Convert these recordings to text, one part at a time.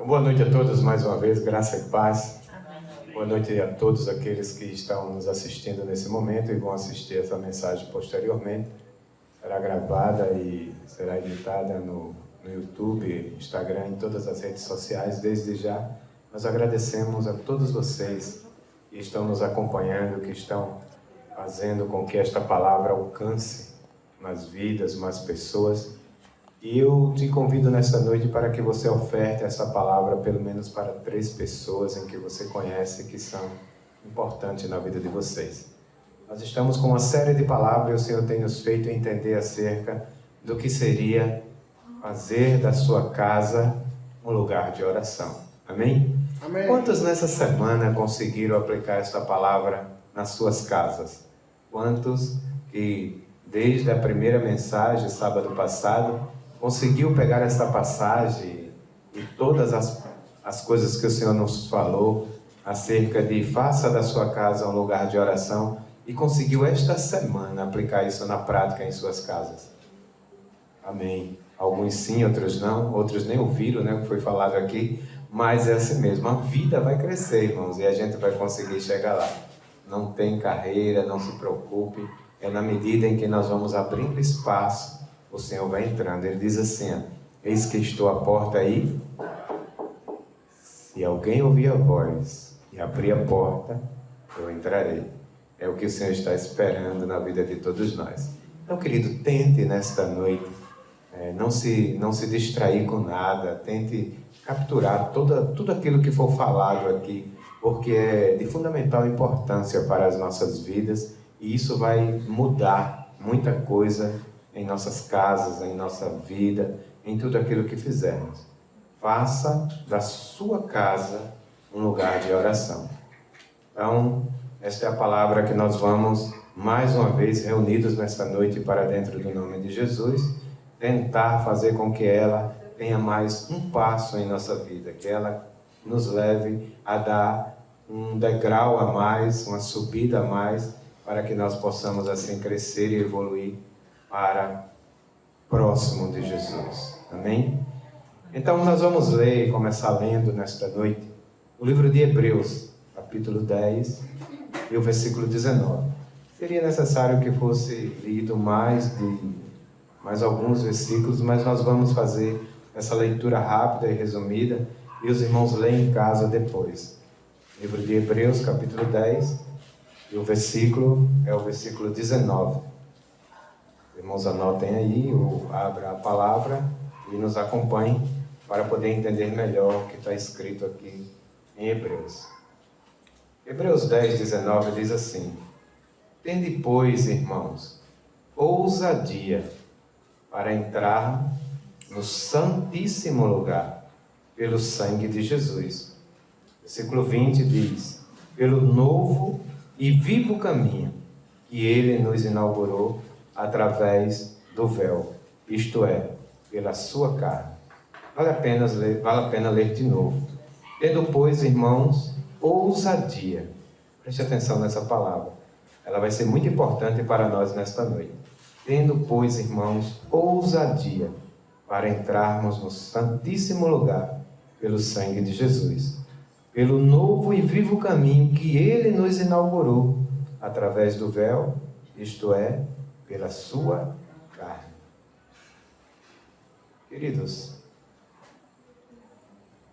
Boa noite a todos mais uma vez, graça e paz. Boa noite a todos aqueles que estão nos assistindo nesse momento e vão assistir essa mensagem posteriormente. Será gravada e será editada no YouTube, Instagram, em todas as redes sociais. Desde já, nós agradecemos a todos vocês que estão nos acompanhando, que estão fazendo com que esta palavra alcance mais vidas, mais pessoas. E eu te convido nessa noite para que você oferte essa palavra pelo menos para 3 pessoas em que você conhece que são importantes na vida de vocês. Nós estamos com uma série de palavras e o Senhor tem nos feito entender acerca do que seria fazer da sua casa um lugar de oração. Amém? Amém. Quantos nessa semana conseguiram aplicar esta palavra nas suas casas? Quantos que desde a primeira mensagem, sábado passado, conseguiu pegar esta passagem e todas as coisas que o Senhor nos falou acerca de faça da sua casa um lugar de oração e conseguiu esta semana aplicar isso na prática em suas casas? Amém. Alguns sim, outros não, outros nem ouviram, né, o que foi falado aqui, mas é assim mesmo, a vida vai crescer, irmãos, e a gente vai conseguir chegar lá. Não tem carreira, não se preocupe, é na medida em que nós vamos abrindo espaço, o Senhor vai entrando. Ele diz assim, ó, eis que estou à porta aí, se alguém ouvir a voz e abrir a porta, eu entrarei. É o que o Senhor está esperando na vida de todos nós. Então, querido, tente nesta noite, não se distrair com nada, tente capturar tudo aquilo que for falado aqui, porque é de fundamental importância para as nossas vidas e isso vai mudar muita coisa em nossas casas, em nossa vida, em tudo aquilo que fizermos. Faça da sua casa um lugar de oração. Então, esta é a palavra que nós vamos, mais uma vez, reunidos nesta noite para dentro do nome de Jesus, tentar fazer com que ela tenha mais um passo em nossa vida, que ela nos leve a dar um degrau a mais, uma subida a mais, para que nós possamos assim crescer e evoluir para próximo de Jesus. Amém? Então nós vamos ler e começar lendo nesta noite o livro de Hebreus, capítulo 10 e o versículo 19. Seria necessário que fosse lido mais alguns versículos, mas nós vamos fazer essa leitura rápida e resumida e os irmãos leem em casa depois. Livro de Hebreus, capítulo 10 e o versículo é o versículo 19. Irmãos, anotem aí, ou abra a palavra e nos acompanhem para poder entender melhor o que está escrito aqui em Hebreus. Hebreus 10, 19 diz assim: tende, pois, irmãos, ousadia para entrar no santíssimo lugar pelo sangue de Jesus. Versículo 20 diz: pelo novo e vivo caminho que Ele nos inaugurou através do véu, isto é, pela sua carne. Vale a pena ler de novo. Tendo, pois, irmãos, ousadia. Preste atenção nessa palavra. Ela vai ser muito importante para nós nesta noite. Tendo, pois, irmãos, ousadia para entrarmos no santíssimo lugar pelo sangue de Jesus, pelo novo e vivo caminho que Ele nos inaugurou através do véu, isto é, pela sua carne. Queridos,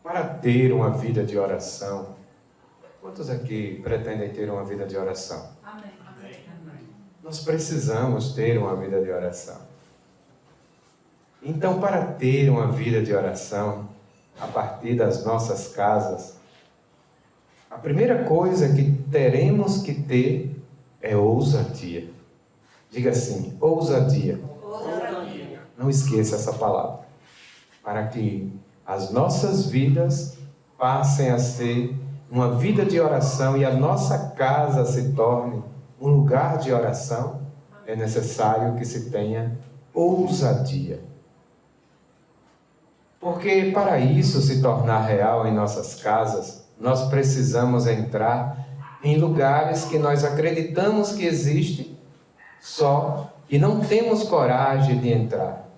para ter uma vida de oração, quantos aqui pretendem ter uma vida de oração? Amém. Nós precisamos ter uma vida de oração. Então, para ter uma vida de oração, a partir das nossas casas, a primeira coisa que teremos que ter é ousadia. Diga assim, ousadia. Ousadia. Não esqueça essa palavra. Para que as nossas vidas passem a ser uma vida de oração e a nossa casa se torne um lugar de oração, é necessário que se tenha ousadia. Porque para isso se tornar real em nossas casas, nós precisamos entrar em lugares que nós acreditamos que existem, só e não temos coragem de entrar.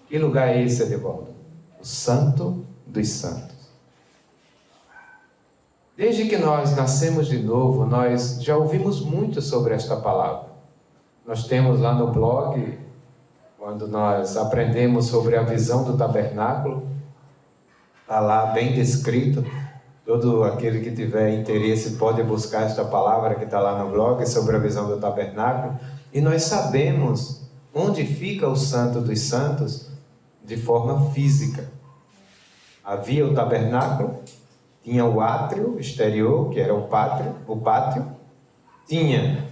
Que lugar é esse, Edevaldo? O Santo dos Santos. Desde que nós nascemos de novo, nós já ouvimos muito sobre esta palavra. Nós temos lá no blog, quando nós aprendemos sobre a visão do tabernáculo, está lá bem descrito. Todo aquele que tiver interesse pode buscar esta palavra que está lá no blog sobre a visão do tabernáculo. E nós sabemos onde fica o Santo dos Santos de forma física. Havia o tabernáculo, tinha o átrio exterior, que era o pátio, tinha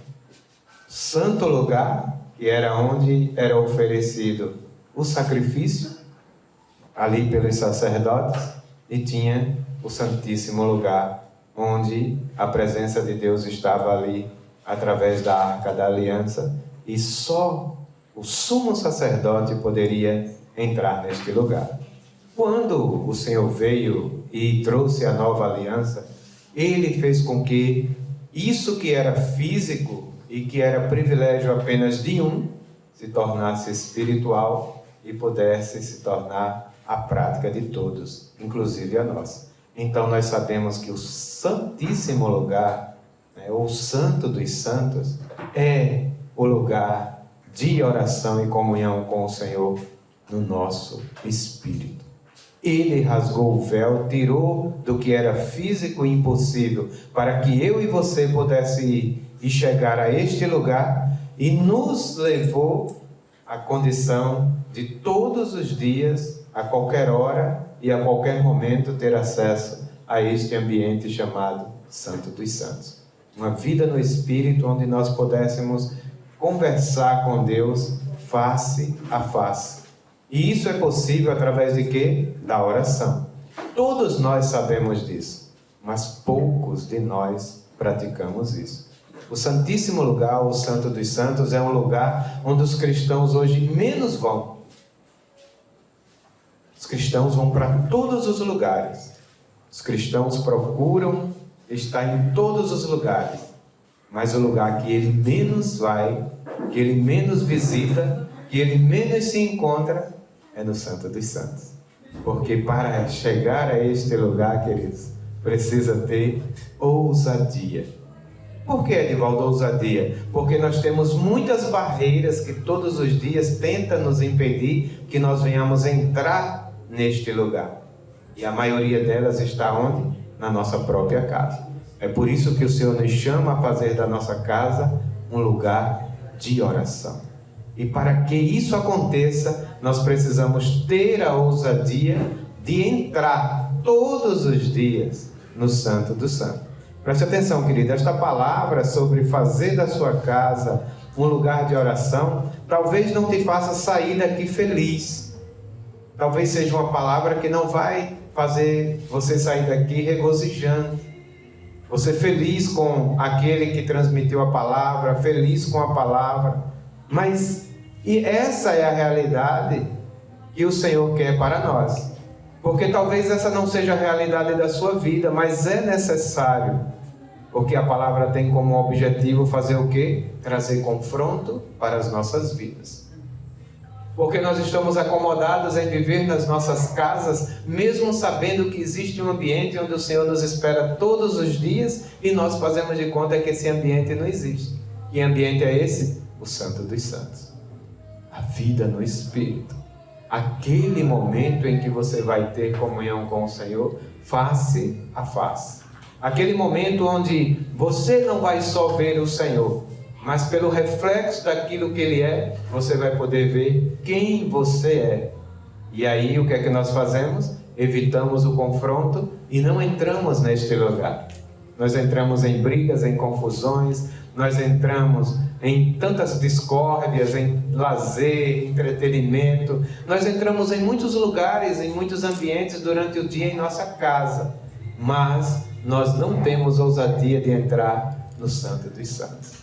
o santo lugar, que era onde era oferecido o sacrifício, ali pelos sacerdotes, e tinha o santíssimo lugar, onde a presença de Deus estava ali, através da Arca da Aliança, e só o sumo sacerdote poderia entrar neste lugar. Quando o Senhor veio e trouxe a nova aliança, Ele fez com que isso que era físico e que era privilégio apenas de um, se tornasse espiritual e pudesse se tornar a prática de todos, inclusive a nossa. Então nós sabemos que o Santíssimo Lugar, ou o Santo dos Santos, é o lugar de oração e comunhão com o Senhor no nosso espírito. Ele rasgou o véu, tirou do que era físico e impossível, para que eu e você pudesse ir e chegar a este lugar, e nos levou à condição de todos os dias, a qualquer hora e a qualquer momento, ter acesso a este ambiente chamado Santo dos Santos. Uma vida no Espírito onde nós pudéssemos conversar com Deus face a face. E isso é possível através de quê? Da oração. Todos nós sabemos disso, mas poucos de nós praticamos isso. O Santíssimo Lugar, o Santo dos Santos, é um lugar onde os cristãos hoje menos vão. Os cristãos vão para todos os lugares. Os cristãos procuram estar em todos os lugares. Mas o lugar que ele menos vai, que ele menos visita, que ele menos se encontra, é no Santo dos Santos. Porque para chegar a este lugar, queridos, precisa ter ousadia. Por que, Edivaldo, ousadia? Porque nós temos muitas barreiras que todos os dias tentam nos impedir que nós venhamos entrar neste lugar. E a maioria delas está onde? Na nossa própria casa. É por isso que o Senhor nos chama a fazer da nossa casa um lugar de oração. E para que isso aconteça, nós precisamos ter a ousadia de entrar todos os dias no Santo do Santo. Preste atenção, querido, esta palavra sobre fazer da sua casa um lugar de oração, talvez não te faça sair daqui feliz. Talvez seja uma palavra que não vai fazer você sair daqui regozijando. Você feliz com aquele que transmitiu a palavra, feliz com a palavra. Mas e essa é a realidade que o Senhor quer para nós. Porque talvez essa não seja a realidade da sua vida, mas é necessário. Porque a palavra tem como objetivo fazer o quê? Trazer confronto para as nossas vidas. Porque nós estamos acomodados em viver nas nossas casas, mesmo sabendo que existe um ambiente onde o Senhor nos espera todos os dias e nós fazemos de conta que esse ambiente não existe. Que ambiente é esse? O Santo dos Santos. A vida no Espírito. Aquele momento em que você vai ter comunhão com o Senhor face a face. Aquele momento onde você não vai só ver o Senhor, mas pelo reflexo daquilo que Ele é, você vai poder ver quem você é. E aí o que é que nós fazemos? Evitamos o confronto e não entramos neste lugar. Nós entramos em brigas, em confusões, nós entramos em tantas discórdias, em lazer, entretenimento. Nós entramos em muitos lugares, em muitos ambientes durante o dia em nossa casa. Mas nós não temos ousadia de entrar no Santo dos Santos.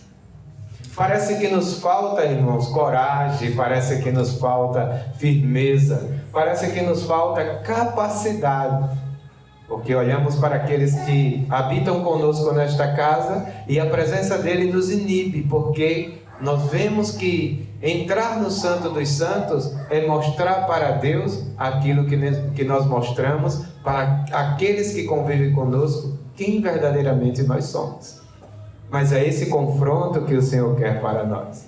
Parece que nos falta, irmãos, coragem, parece que nos falta firmeza, parece que nos falta capacidade, porque olhamos para aqueles que habitam conosco nesta casa e a presença dele nos inibe, porque nós vemos que entrar no Santo dos Santos é mostrar para Deus aquilo que nós mostramos para aqueles que convivem conosco quem verdadeiramente nós somos. Mas é esse confronto que o Senhor quer para nós.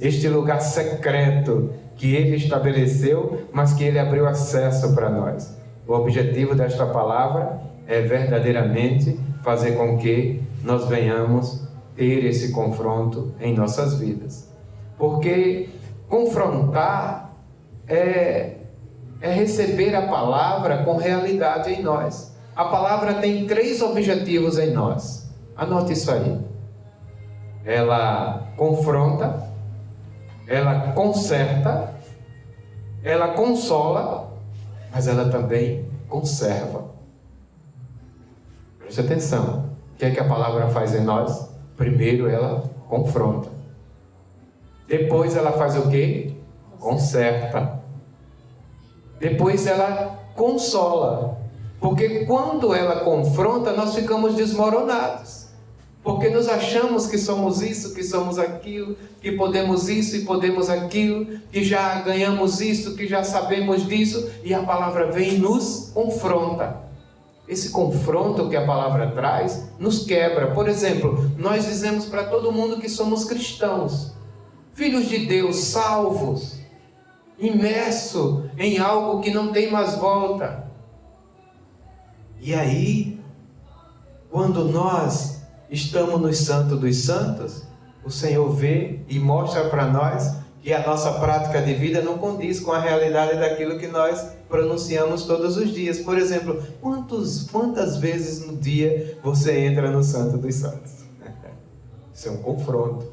Este lugar secreto que Ele estabeleceu, mas que Ele abriu acesso para nós. O objetivo desta palavra é verdadeiramente fazer com que nós venhamos ter esse confronto em nossas vidas. Porque confrontar é receber a palavra com realidade em nós. A palavra tem 3 objetivos em nós. Anote isso aí. Ela confronta, ela conserta, ela consola, mas ela também conserva. Preste atenção. O que é que a palavra faz em nós? Primeiro ela confronta. Depois ela faz o quê? Conserta. Depois ela consola. Porque quando ela confronta, nós ficamos desmoronados. Porque nós achamos que somos isso, que somos aquilo, que podemos isso e podemos aquilo, que já ganhamos isso, que já sabemos disso, e a palavra vem e nos confronta. Esse confronto que a palavra traz nos quebra. Por exemplo, nós dizemos para todo mundo que somos cristãos, filhos de Deus, salvos, imersos em algo que não tem mais volta. E aí, quando nós estamos no Santo dos Santos, o Senhor vê e mostra para nós que a nossa prática de vida não condiz com a realidade daquilo que nós pronunciamos todos os dias. Por exemplo, quantas vezes no dia você entra no Santo dos Santos? Isso é um confronto.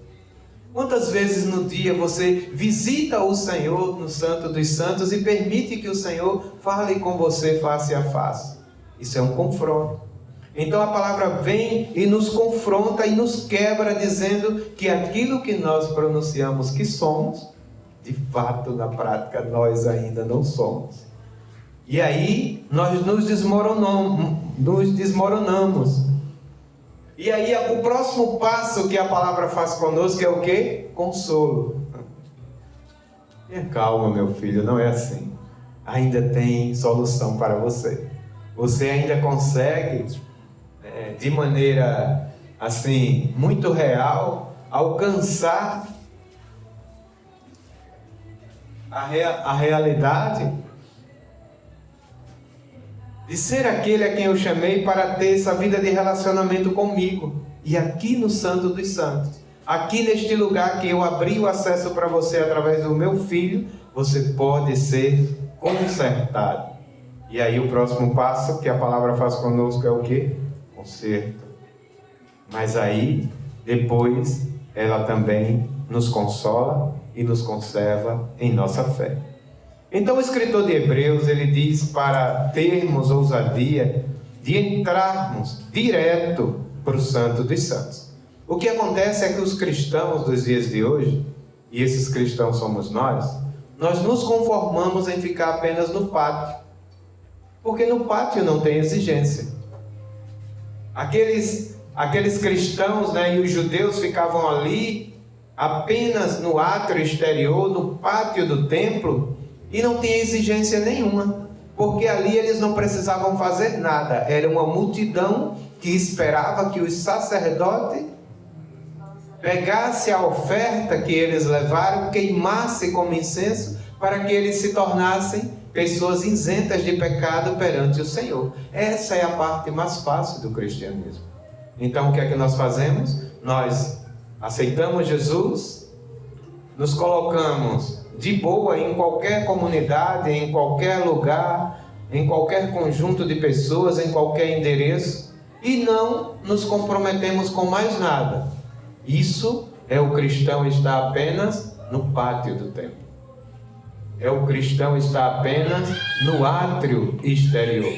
Quantas vezes no dia você visita o Senhor no Santo dos Santos e permite que o Senhor fale com você face a face? Isso é um confronto. Então a palavra vem e nos confronta e nos quebra, dizendo que aquilo que nós pronunciamos que somos, de fato, na prática, nós ainda não somos. E aí nós nos desmoronamos. E aí o próximo passo que a palavra faz conosco é o quê? Consolo. Tenha calma, meu filho, não é assim. Ainda tem solução para você. Você ainda consegue, de maneira assim, muito real, alcançar a realidade de ser aquele a quem eu chamei para ter essa vida de relacionamento comigo. E aqui no Santo dos Santos, aqui neste lugar que eu abri o acesso para você através do meu Filho, você pode ser consertado. E aí o próximo passo que a palavra faz conosco é o quê? Conserto. Mas aí, depois, ela também nos consola e nos conserva em nossa fé. Então o escritor de Hebreus, ele diz para termos ousadia de entrarmos direto para o Santo dos Santos. O que acontece é que os cristãos dos dias de hoje, e esses cristãos somos nós nos conformamos em ficar apenas no pátio. Porque no pátio não tem exigência. Aqueles cristãos, e os judeus ficavam ali apenas no átrio exterior, no pátio do templo, e não tinha exigência nenhuma, porque ali eles não precisavam fazer nada. Era uma multidão que esperava que os sacerdotes pegasse a oferta que eles levaram, queimasse como incenso, para que eles se tornassem pessoas isentas de pecado perante o Senhor. Essa é a parte mais fácil do cristianismo. Então o que é que nós fazemos? Nós aceitamos Jesus, nos colocamos de boa em qualquer comunidade, em qualquer lugar, em qualquer conjunto de pessoas, em qualquer endereço, e não nos comprometemos com mais nada. Isso é o cristão estar apenas no pátio do templo. É o cristão estar apenas no átrio exterior.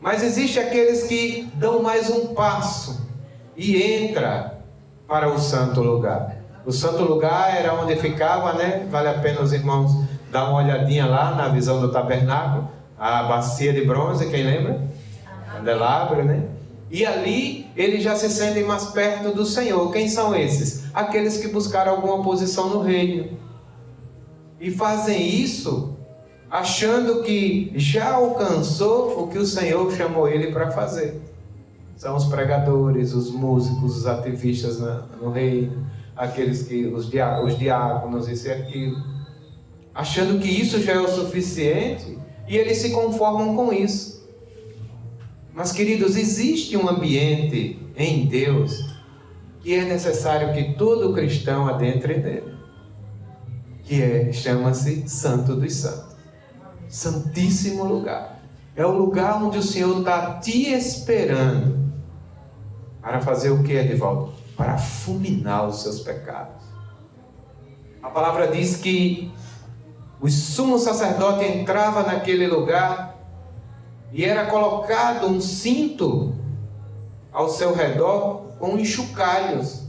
Mas existe aqueles que dão mais um passo e entra para o santo lugar. O santo lugar era onde ficava, vale a pena os irmãos dar uma olhadinha lá na visão do tabernáculo, a bacia de bronze, quem lembra? Candelabro, E ali eles já se sentem mais perto do Senhor. Quem são esses? Aqueles que buscaram alguma posição no reino. E fazem isso achando que já alcançou o que o Senhor chamou ele para fazer. São os pregadores, os músicos, os ativistas no reino, aqueles que os diáconos, isso e aquilo, achando que isso já é o suficiente, e eles se conformam com isso. Mas, queridos, existe um ambiente em Deus que é necessário que todo cristão adentre nele, que chama-se Santo dos Santos, Santíssimo Lugar. É o lugar onde o Senhor está te esperando para fazer o que, Edivaldo? Para fulminar os seus pecados. A palavra diz que o sumo sacerdote entrava naquele lugar e era colocado um cinto ao seu redor com enxucalhos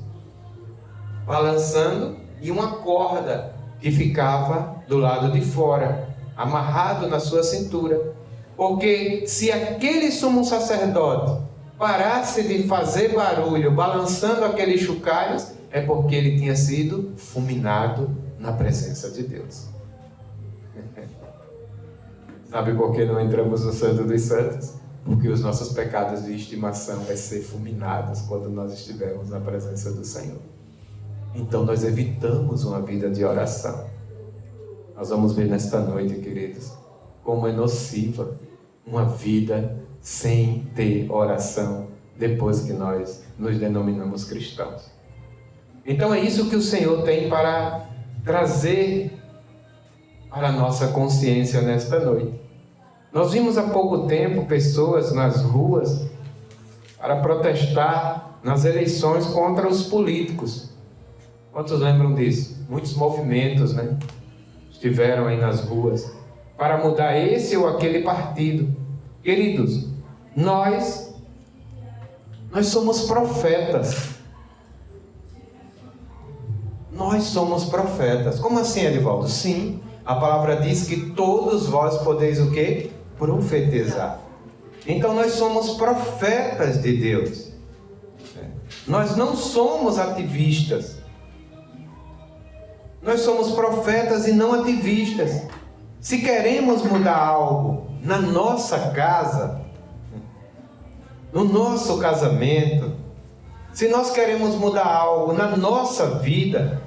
balançando e uma corda que ficava do lado de fora, amarrado na sua cintura. Porque se aquele sumo sacerdote parasse de fazer barulho balançando aqueles chocalhos, é porque ele tinha sido fulminado na presença de Deus. Sabe por que não entramos no Santo dos Santos? Porque os nossos pecados de estimação vão ser fulminados quando nós estivermos na presença do Senhor. Então nós evitamos uma vida de oração. Nós vamos ver nesta noite, queridos, como é nociva uma vida sem ter oração depois que nós nos denominamos cristãos. Então é isso que o Senhor tem para trazer para a nossa consciência nesta noite. Nós vimos há pouco tempo pessoas nas ruas para protestar nas eleições contra os políticos. Quantos lembram disso? Muitos movimentos, né? Estiveram aí nas ruas para mudar esse ou aquele partido. Queridos, nós somos profetas. Nós somos profetas. Como assim, Edivaldo? Sim, a palavra diz que todos vós podeis o quê? Profetizar. Então nós somos profetas de Deus. Nós não somos ativistas. Nós somos profetas e não ativistas. Se queremos mudar algo na nossa casa, no nosso casamento, se nós queremos mudar algo na nossa vida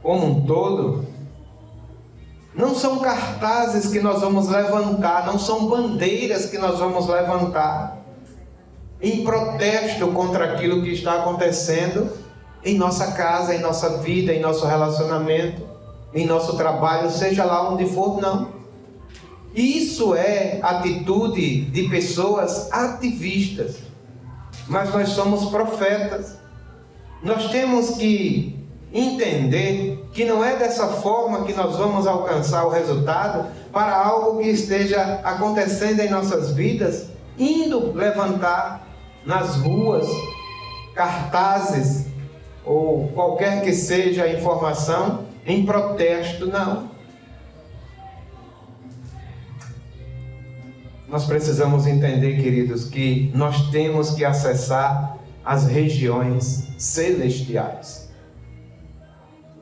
como um todo, não são cartazes que nós vamos levantar, não são bandeiras que nós vamos levantar em protesto contra aquilo que está acontecendo em nossa casa, em nossa vida, em nosso relacionamento, em nosso trabalho, seja lá onde for, não. Isso é atitude de pessoas ativistas. Mas nós somos profetas. Nós temos que entender que não é dessa forma que nós vamos alcançar o resultado para algo que esteja acontecendo em nossas vidas, indo levantar nas ruas cartazes ou qualquer que seja a informação em protesto, não. Nós precisamos entender, queridos, que nós temos que acessar as regiões celestiais.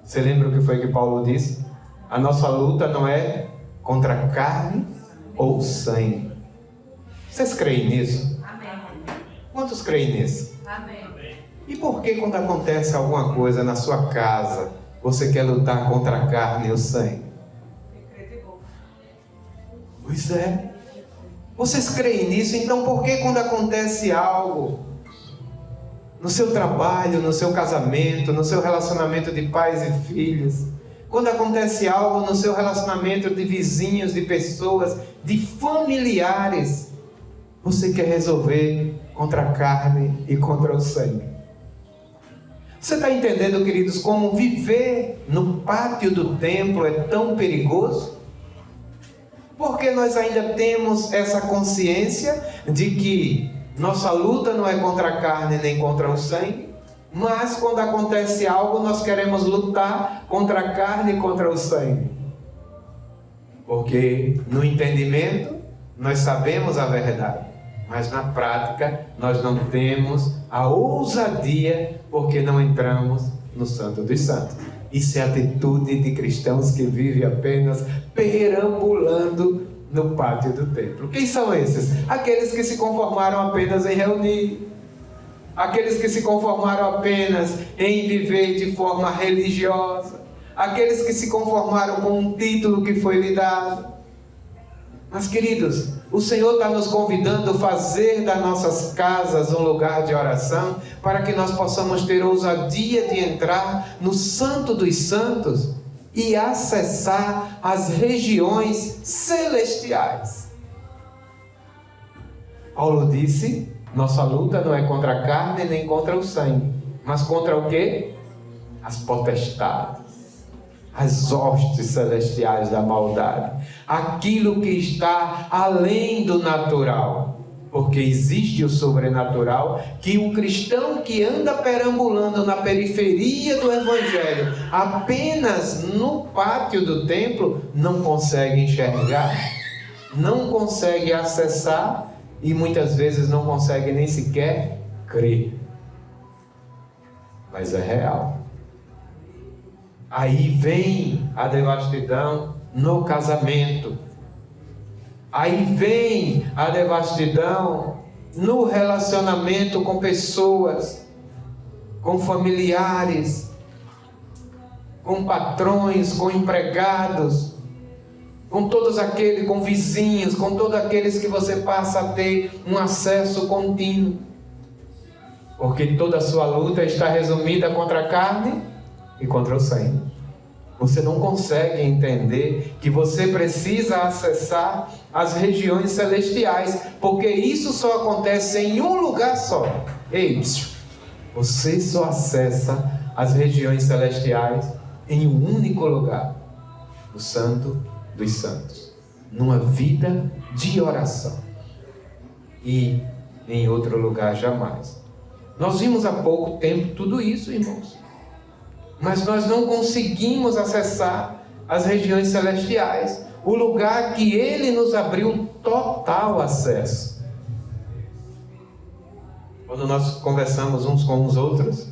Você lembra o que foi que Paulo disse? A nossa luta não é contra carne ou sangue. Vocês creem nisso? Amém. Quantos creem nisso? Amém. E por que quando acontece alguma coisa na sua casa, você quer lutar contra a carne ou sangue? Pois é. Vocês creem nisso? Então por que quando acontece algo no seu trabalho, no seu casamento, no seu relacionamento de pais e filhos, quando acontece algo no seu relacionamento de vizinhos, de pessoas, de familiares, você quer resolver contra a carne e contra o sangue? Você está entendendo, queridos, como viver no pátio do templo é tão perigoso? Porque nós ainda temos essa consciência de que nossa luta não é contra a carne nem contra o sangue, mas quando acontece algo nós queremos lutar contra a carne e contra o sangue. Porque no entendimento nós sabemos a verdade, mas na prática nós não temos a ousadia porque não entramos no Santo dos Santos. Isso é atitude de cristãos que vivem apenas perambulando no pátio do templo. Quem são esses? Aqueles que se conformaram apenas em reunir. Aqueles que se conformaram apenas em viver de forma religiosa. Aqueles que se conformaram com um título que foi lhe dado. Mas, queridos, o Senhor está nos convidando a fazer das nossas casas um lugar de oração, para que nós possamos ter ousadia de entrar no Santo dos Santos e acessar as regiões celestiais. Paulo disse: nossa luta não é contra a carne nem contra o sangue, mas contra o quê? As potestades, as hostes celestiais da maldade, aquilo que está além do natural, porque existe o sobrenatural que o cristão que anda perambulando na periferia do Evangelho, apenas no pátio do templo, não consegue enxergar, não consegue acessar e muitas vezes não consegue nem sequer crer. Mas é real. Aí vem a devastidão no casamento. Aí vem a devastidão no relacionamento com pessoas, com familiares, com patrões, com empregados, com todos aqueles, com vizinhos, com todos aqueles que você passa a ter um acesso contínuo. Porque toda a sua luta está resumida contra a carne e contra o sangue. Você não consegue entender que você precisa acessar as regiões celestiais, porque isso só acontece em um lugar só. Ei, você só acessa as regiões celestiais em um único lugar, no Santo dos Santos, numa vida de oração, e em outro lugar jamais. Nós vimos há pouco tempo tudo isso, irmãos, mas nós não conseguimos acessar as regiões celestiais, o lugar que Ele nos abriu total acesso. Quando nós conversamos uns com os outros,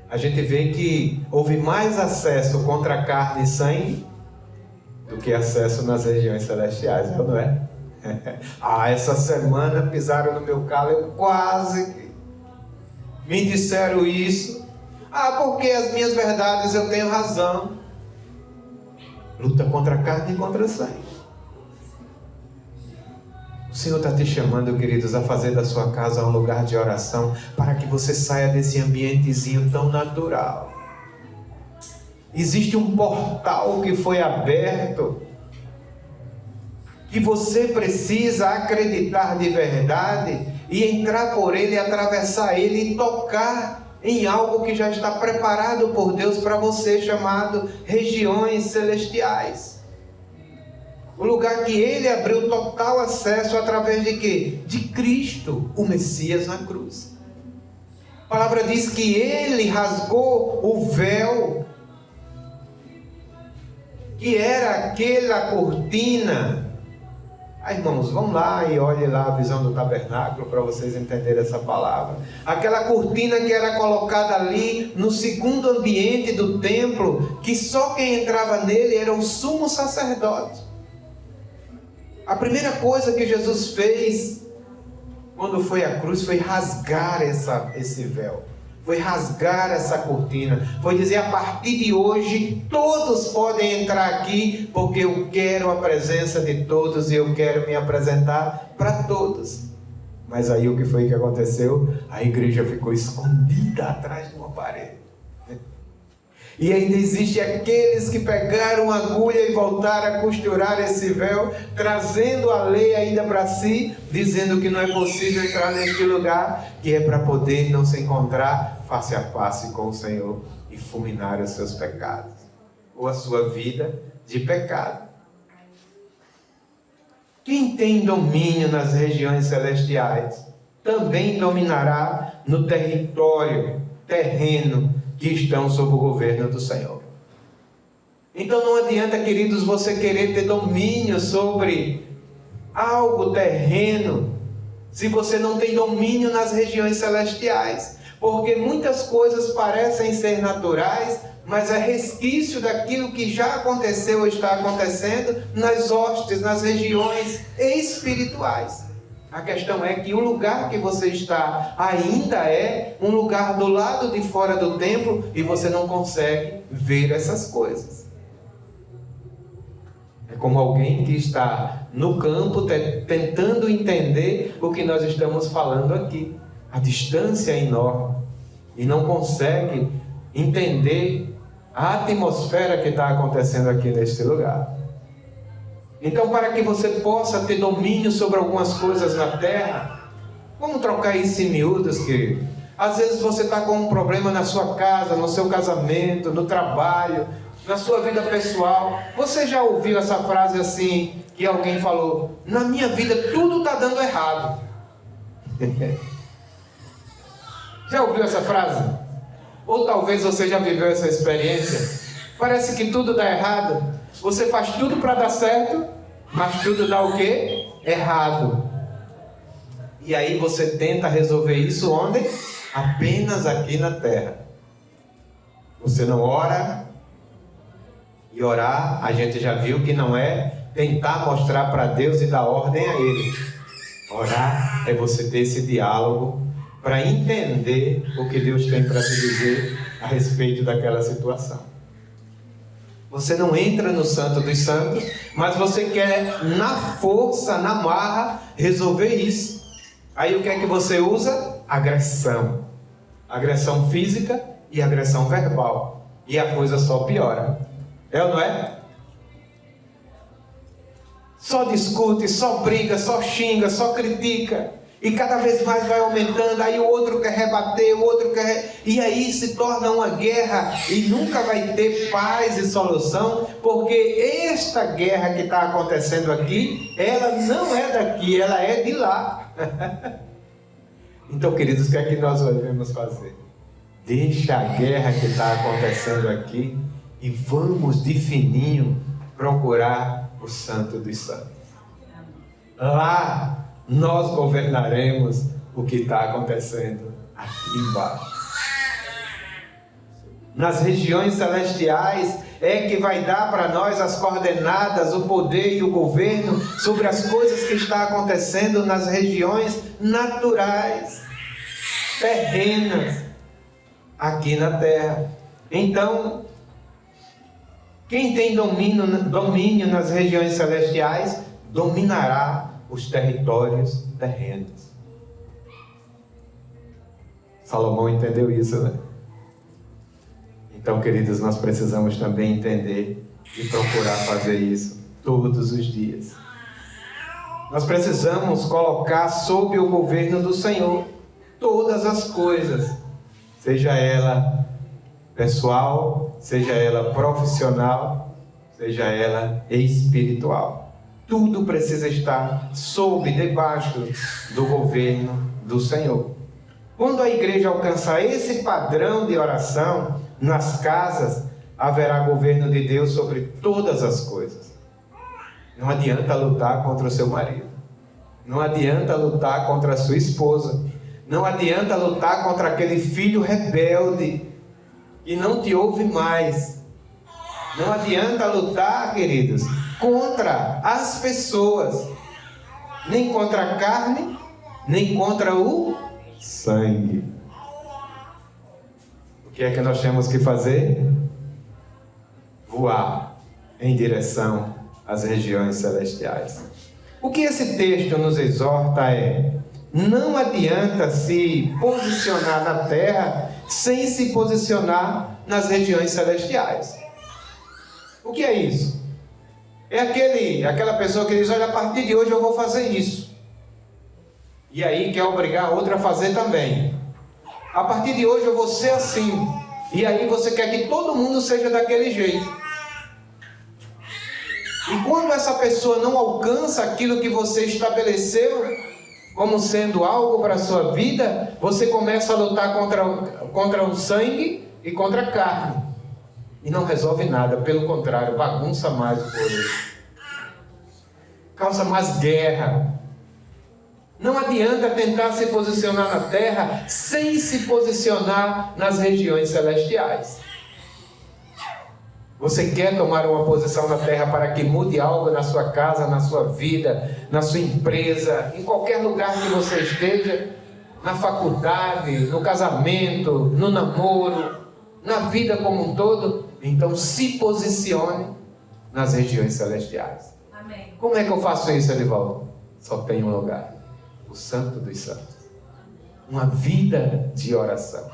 a gente vê que houve mais acesso contra carne e sangue do que acesso nas regiões celestiais, não é? Essa semana pisaram no meu calo, eu quase me disseram isso. Porque as minhas verdades eu tenho razão. Luta contra a carne e contra o sangue. O Senhor está te chamando, queridos, a fazer da sua casa um lugar de oração, para que você saia desse ambientezinho tão natural. Existe um portal que foi aberto, que você precisa acreditar de verdade e entrar por ele, atravessar ele e tocar em algo que já está preparado por Deus para você, chamado regiões celestiais. O lugar que Ele abriu total acesso através de quê? De Cristo, o Messias na cruz. A palavra diz que Ele rasgou o véu, que era aquela cortina. Irmãos, vamos lá e olhem lá a visão do tabernáculo para vocês entenderem essa palavra. Aquela cortina que era colocada ali no segundo ambiente do templo, que só quem entrava nele era o sumo sacerdote. A primeira coisa que Jesus fez quando foi à cruz foi rasgar esse véu. Foi rasgar essa cortina, foi dizer: a partir de hoje todos podem entrar aqui, porque eu quero a presença de todos e eu quero me apresentar para todos. Mas aí o que foi que aconteceu? A igreja ficou escondida atrás de uma parede. E ainda existe aqueles que pegaram agulha e voltaram a costurar esse véu, trazendo a lei ainda para si, dizendo que não é possível entrar neste lugar, que é para poder não se encontrar face a face com o Senhor e fulminar os seus pecados, ou a sua vida de pecado. Quem tem domínio nas regiões celestiais, também dominará no território terreno que estão sob o governo do Senhor. Então não adianta, queridos, você querer ter domínio sobre algo terreno, se você não tem domínio nas regiões celestiais, porque muitas coisas parecem ser naturais, mas é resquício daquilo que já aconteceu ou está acontecendo nas hostes, nas regiões espirituais. A questão é que o lugar que você está ainda é um lugar do lado de fora do templo e você não consegue ver essas coisas. É como alguém que está no campo tentando entender o que nós estamos falando aqui. A distância é enorme e não consegue entender a atmosfera que está acontecendo aqui neste lugar. Então, para que você possa ter domínio sobre algumas coisas na terra, vamos trocar isso em miúdos, querido. Às vezes você está com um problema na sua casa, no seu casamento, no trabalho, na sua vida pessoal. Você já ouviu essa frase assim, que alguém falou: na minha vida tudo está dando errado. Já ouviu essa frase? Ou talvez você já viveu essa experiência. Parece que tudo dá errado. Você faz tudo para dar certo, mas tudo dá o quê? Errado. E aí você tenta resolver isso onde? Apenas aqui na terra. Você não ora. E orar, a gente já viu que não é tentar mostrar para Deus e dar ordem a Ele. Orar é você ter esse diálogo para entender o que Deus tem para te dizer a respeito daquela situação. Você não entra no Santo dos Santos, mas você quer, na força, na marra, resolver isso. Aí o que é que você usa? Agressão. Agressão física e agressão verbal. E a coisa só piora. É ou não é? Só discute, só briga, só xinga, só critica. E cada vez mais vai aumentando, aí o outro quer rebater, o outro quer... E aí se torna uma guerra e nunca vai ter paz e solução, porque esta guerra que está acontecendo aqui, ela não é daqui, ela é de lá. Então, queridos, o que é que nós devemos fazer? Deixa a guerra que está acontecendo aqui e vamos de fininho procurar o Santo dos Santos. Lá nós governaremos o que está acontecendo aqui embaixo. Nas regiões celestiais é que vai dar para nós as coordenadas, o poder e o governo sobre as coisas que estão acontecendo nas regiões naturais, terrenas, aqui na terra. Então, quem tem domínio nas regiões celestiais, dominará os territórios terrenos. Salomão entendeu isso, né? Então, queridos, nós precisamos também entender e procurar fazer isso todos os dias. Nós precisamos colocar sob o governo do Senhor todas as coisas, seja ela pessoal, seja ela profissional, seja ela espiritual. Tudo precisa estar debaixo do governo do Senhor. Quando a igreja alcançar esse padrão de oração, nas casas haverá governo de Deus sobre todas as coisas. Não adianta lutar contra o seu marido. Não adianta lutar contra a sua esposa. Não adianta lutar contra aquele filho rebelde que não te ouve mais. Não adianta lutar, queridos, contra as pessoas, nem contra a carne, nem contra o sangue. O que é que nós temos que fazer? Voar em direção às regiões celestiais. O que esse texto nos exorta é: não adianta se posicionar na terra sem se posicionar nas regiões celestiais. O que é isso? É aquela pessoa que diz: olha, a partir de hoje eu vou fazer isso. E aí quer obrigar a outra a fazer também. A partir de hoje eu vou ser assim. E aí você quer que todo mundo seja daquele jeito. E quando essa pessoa não alcança aquilo que você estabeleceu como sendo algo para a sua vida, você começa a lutar contra o sangue e contra a carne. E não resolve nada, pelo contrário, bagunça mais o poder. Causa mais guerra. Não adianta tentar se posicionar na terra sem se posicionar nas regiões celestiais. Você quer tomar uma posição na terra para que mude algo na sua casa, na sua vida, na sua empresa, em qualquer lugar que você esteja, na faculdade, no casamento, no namoro, na vida como um todo? Então se posicione nas regiões celestiais. Amém. Como é que eu faço isso, Edivaldo? Só tem um lugar: o Santo dos Santos. Uma vida de oração.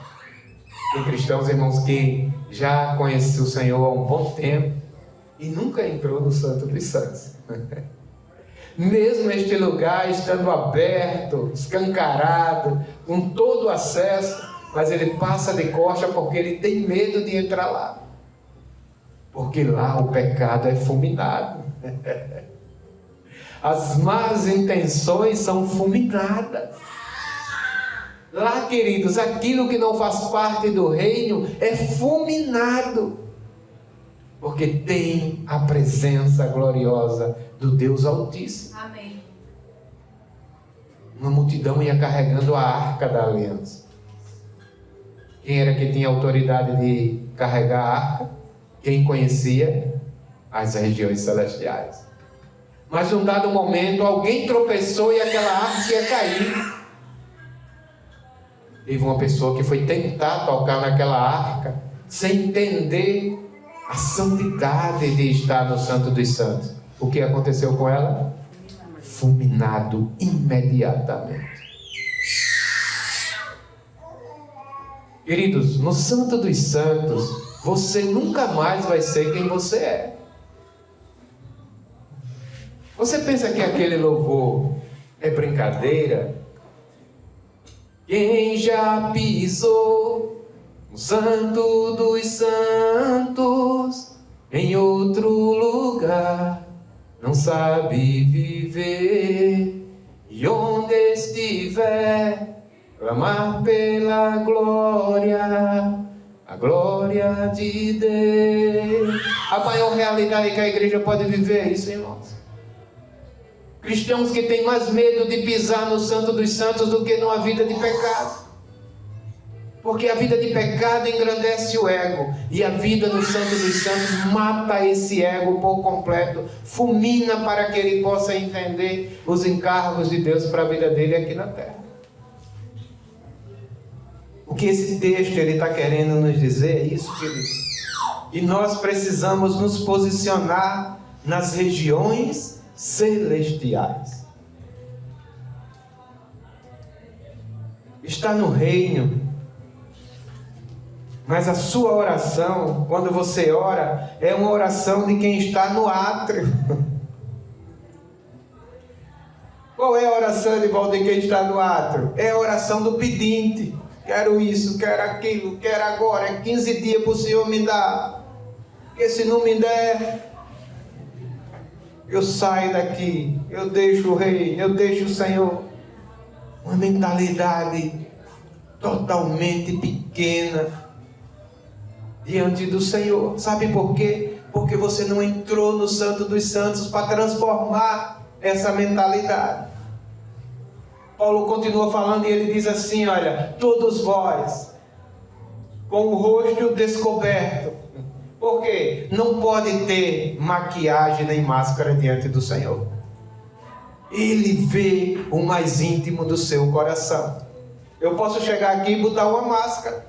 Tem cristãos, irmãos, que já conhecem o Senhor há um bom tempo e nunca entrou no Santo dos Santos. Mesmo este lugar estando aberto, escancarado, com todo o acesso, mas ele passa de costa porque ele tem medo de entrar lá. Porque lá o pecado é fulminado. As más intenções são fulminadas. Lá, queridos, aquilo que não faz parte do reino é fulminado, porque tem a presença gloriosa do Deus Altíssimo. Amém. Uma multidão ia carregando a arca da aliança. Quem era que tinha autoridade de carregar a arca? Quem conhecia? As regiões celestiais. Mas num dado momento alguém tropeçou e aquela arca ia cair. Teve uma pessoa que foi tentar tocar naquela arca sem entender a santidade de estar no Santo dos Santos. O que aconteceu com ela? Fulminado imediatamente. Queridos, no Santo dos Santos, você nunca mais vai ser quem você é. Você pensa que aquele louvor é brincadeira? Quem já pisou no Santo dos Santos, em outro lugar, não sabe viver. E onde estiver, clamar pela glória, a glória de Deus. A maior realidade que a igreja pode viver é isso, irmãos. Cristãos que têm mais medo de pisar no Santo dos Santos do que numa vida de pecado. Porque a vida de pecado engrandece o ego, e a vida no Santo dos Santos mata esse ego por completo, fulmina para que ele possa entender os encargos de Deus para a vida dele aqui na terra. O que esse texto está querendo nos dizer é isso, queridos. E nós precisamos nos posicionar nas regiões celestiais. Está no reino, mas a sua oração, quando você ora, é uma oração de quem está no átrio. Qual é a oração de quem está no átrio? É a oração do pedinte. Quero isso, quero aquilo, quero agora, 15 dias para o Senhor me dar. Porque se não me der, eu saio daqui, eu deixo o rei, eu deixo o Senhor. Uma mentalidade totalmente pequena diante do Senhor. Sabe por quê? Porque você não entrou no Santo dos Santos para transformar essa mentalidade. Paulo continua falando e ele diz assim: olha, todos vós com o rosto descoberto. Por quê? Não pode ter maquiagem nem máscara diante do Senhor. Ele vê o mais íntimo do seu coração. Eu posso chegar aqui e botar uma máscara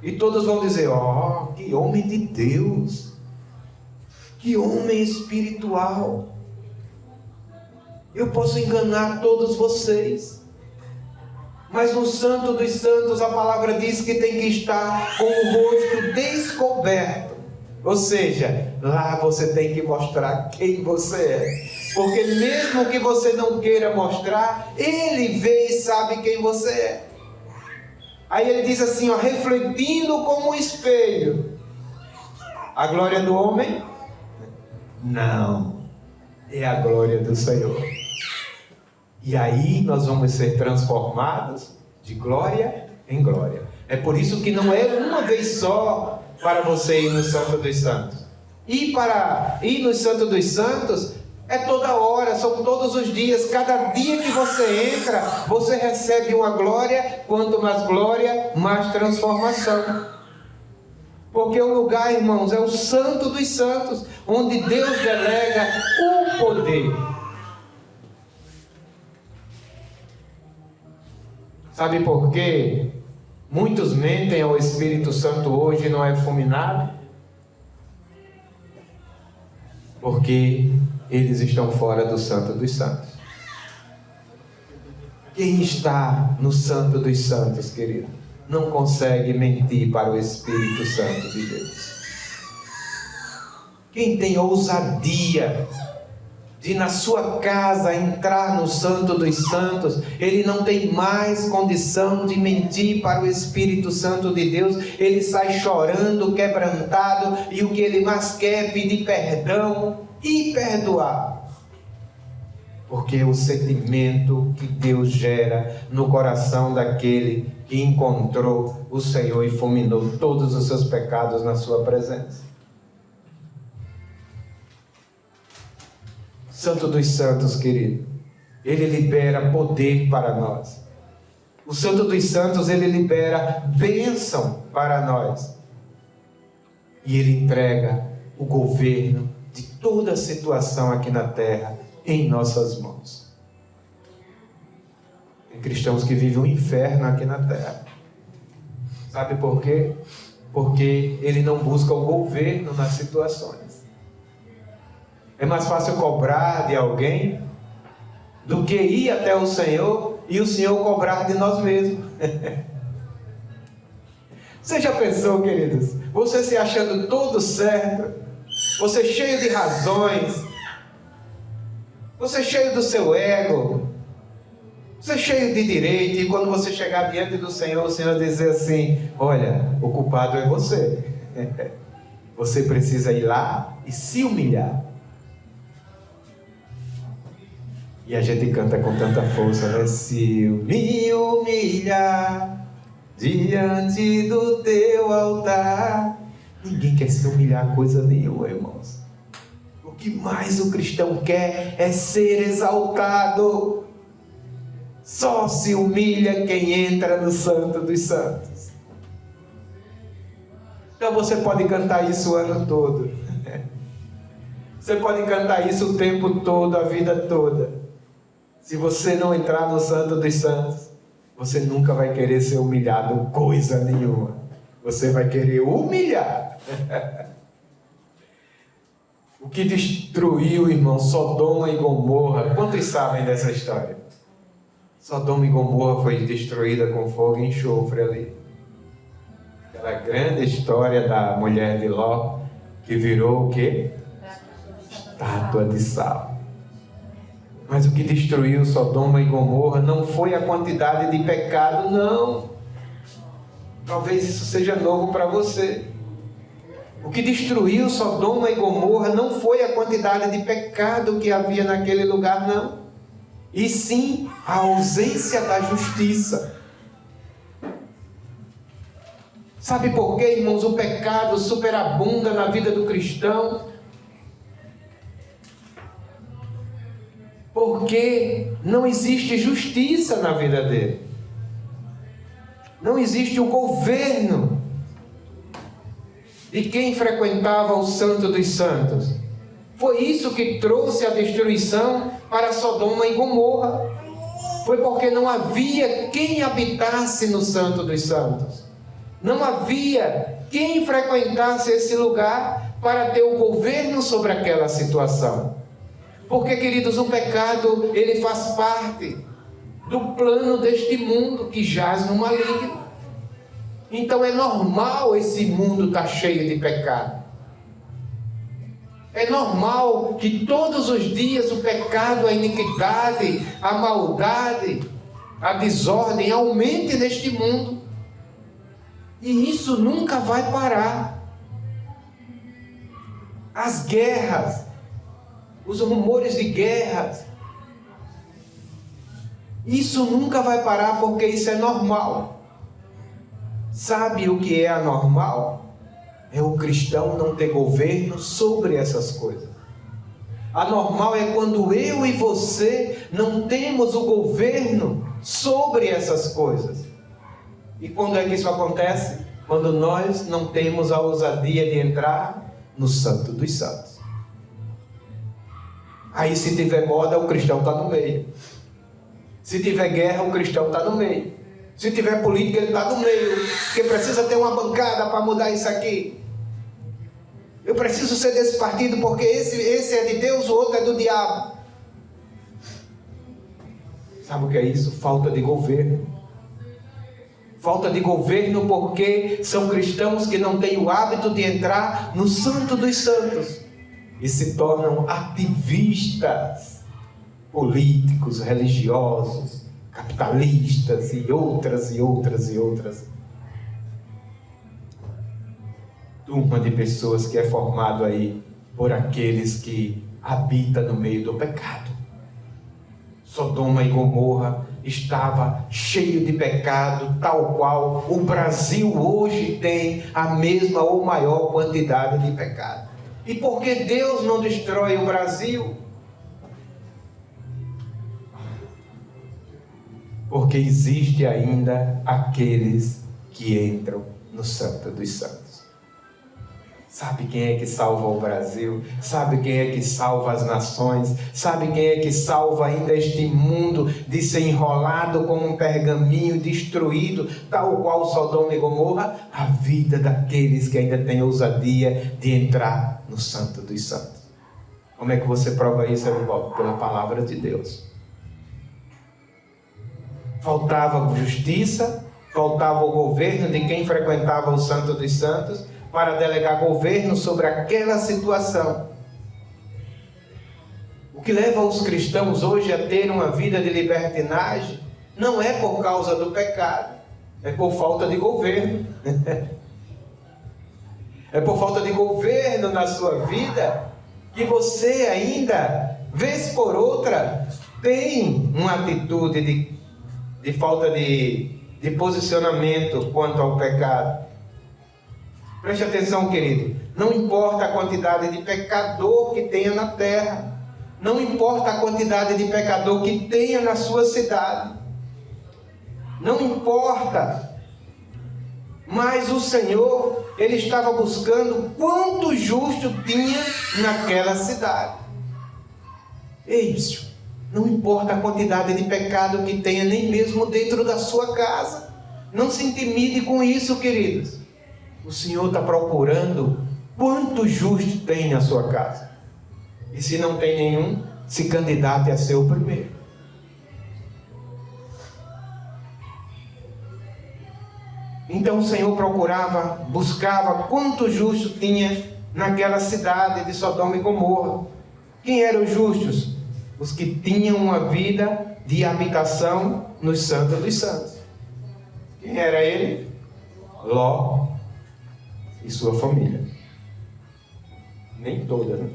e todos vão dizer: ó, que homem de Deus, que homem espiritual. Eu posso enganar todos vocês, mas no Santo dos Santos a palavra diz que tem que estar com o rosto descoberto. Ou seja, lá você tem que mostrar quem você é, porque mesmo que você não queira mostrar, Ele vê e sabe quem você é. Aí ele diz assim, ó, refletindo como um espelho. A glória do homem? Não, é a glória do Senhor. E aí nós vamos ser transformados de glória em glória. É por isso que não é uma vez só para você ir no Santo dos Santos. E para ir no Santo dos Santos é toda hora, são todos os dias. Cada dia que você entra, você recebe uma glória. Quanto mais glória, mais transformação. Porque o lugar, irmãos, é o Santo dos Santos, onde Deus delega o poder. Sabe por quê? Muitos mentem ao Espírito Santo hoje e não é fulminado? Porque eles estão fora do Santo dos Santos. Quem está no Santo dos Santos, querido, não consegue mentir para o Espírito Santo de Deus. Quem tem ousadia de na sua casa entrar no Santo dos Santos, ele não tem mais condição de mentir para o Espírito Santo de Deus. Ele sai chorando, quebrantado, e o que ele mais quer é pedir perdão e perdoar. Porque é o sentimento que Deus gera no coração daquele que encontrou o Senhor e fulminou todos os seus pecados na sua presença. Santo dos Santos, querido, ele libera poder para nós. O Santo dos Santos, ele libera bênção para nós. E ele entrega o governo de toda a situação aqui na terra em nossas mãos. Tem cristãos que vivem um inferno aqui na terra. Sabe por quê? Porque ele não busca o governo nas situações. É mais fácil cobrar de alguém do que ir até o Senhor e o Senhor cobrar de nós mesmos. Você já pensou, queridos? Você se achando todo certo, você cheio de razões, você cheio do seu ego, você cheio de direito, e quando você chegar diante do Senhor, o Senhor dizer assim: olha, o culpado é você. Você precisa ir lá e se humilhar. E a gente canta com tanta força, né? Se eu me humilhar diante do teu altar. Ninguém quer se humilhar coisa nenhuma, irmãos. O que mais o cristão quer é ser exaltado. Só se humilha quem entra no Santo dos Santos. Então você pode cantar isso o ano todo. Você pode cantar isso o tempo todo, a vida toda. Se você não entrar no Santo dos Santos, você nunca vai querer ser humilhado coisa nenhuma. Você vai querer humilhar. O que destruiu, irmão, Sodoma e Gomorra? Quantos sabem dessa história? Sodoma e Gomorra foi destruída com fogo e enxofre ali. Aquela grande história da mulher de Ló, que virou o quê? Estátua de sal. Mas o que destruiu Sodoma e Gomorra não foi a quantidade de pecado, não. Talvez isso seja novo para você. O que destruiu Sodoma e Gomorra não foi a quantidade de pecado que havia naquele lugar, não. E sim a ausência da justiça. Sabe por quê, irmãos? O pecado superabunda na vida do cristão. Porque não existe justiça na vida dele. Não existe o governo de quem frequentava o Santo dos Santos. Foi isso que trouxe a destruição para Sodoma e Gomorra. Foi porque não havia quem habitasse no Santo dos Santos. Não havia quem frequentasse esse lugar para ter o governo sobre aquela situação. Porque, queridos, o pecado, ele faz parte do plano deste mundo que jaz no maligno. Então é normal esse mundo estar cheio de pecado. É normal que todos os dias o pecado, a iniquidade, a maldade, a desordem aumente neste mundo. E isso nunca vai parar. As guerras, os rumores de guerras, isso nunca vai parar, porque isso é normal. Sabe o que é anormal? É o cristão não ter governo sobre essas coisas. Anormal é quando eu e você não temos o governo sobre essas coisas. E quando é que isso acontece? quando nós não temos a ousadia de entrar no Santo dos Santos. Aí se tiver moda, o cristão está no meio. Se tiver guerra, o cristão está no meio. Se tiver política, ele está no meio. Porque precisa ter uma bancada para mudar isso aqui. Eu preciso ser desse partido porque esse é de Deus, o outro é do diabo. Sabe o que é isso? Falta de governo. Falta de governo porque são cristãos que não têm o hábito de entrar no Santo dos Santos e se tornam ativistas políticos, religiosos, capitalistas e outras. Turma de pessoas que é formado aí por aqueles que habitam no meio do pecado. Sodoma e Gomorra estava cheio de pecado, tal qual o Brasil hoje tem a mesma ou maior quantidade de pecado. E por que Deus não destrói o Brasil? Porque existe ainda aqueles que entram no Santo dos Santos. Sabe quem é que salva o Brasil? Sabe quem é que salva as nações? Sabe quem é que salva ainda este mundo de ser enrolado como um pergaminho, destruído, tal qual Sodoma e Gomorra? A vida daqueles que ainda têm ousadia de entrar no Santo dos Santos. Como é que você prova isso, Evangelho? Pela palavra de Deus. Faltava justiça, faltava o governo de quem frequentava o Santo dos Santos, para delegar governo sobre aquela situação. O que leva os cristãos hoje a ter uma vida de libertinagem não é por causa do pecado, é por falta de governo. É por falta de governo na sua vida que você ainda, vez por outra, tem uma atitude de falta de posicionamento quanto ao pecado. Preste atenção, querido. Não importa a quantidade de pecador que tenha na terra. Não importa a quantidade de pecador que tenha na sua cidade. Não importa. Mas o Senhor, Ele estava buscando quanto justo tinha naquela cidade. Ei, não importa a quantidade de pecado que tenha, nem mesmo dentro da sua casa. Não se intimide com isso, queridos. O Senhor está procurando quanto justo tem na sua casa. E se não tem nenhum, se candidate a ser o primeiro. Então o Senhor buscava quanto justo tinha naquela cidade de Sodoma e Gomorra. Quem eram os justos? Os que tinham uma vida de habitação nos santos dos santos. Quem era ele? Ló e sua família. Nem toda, né?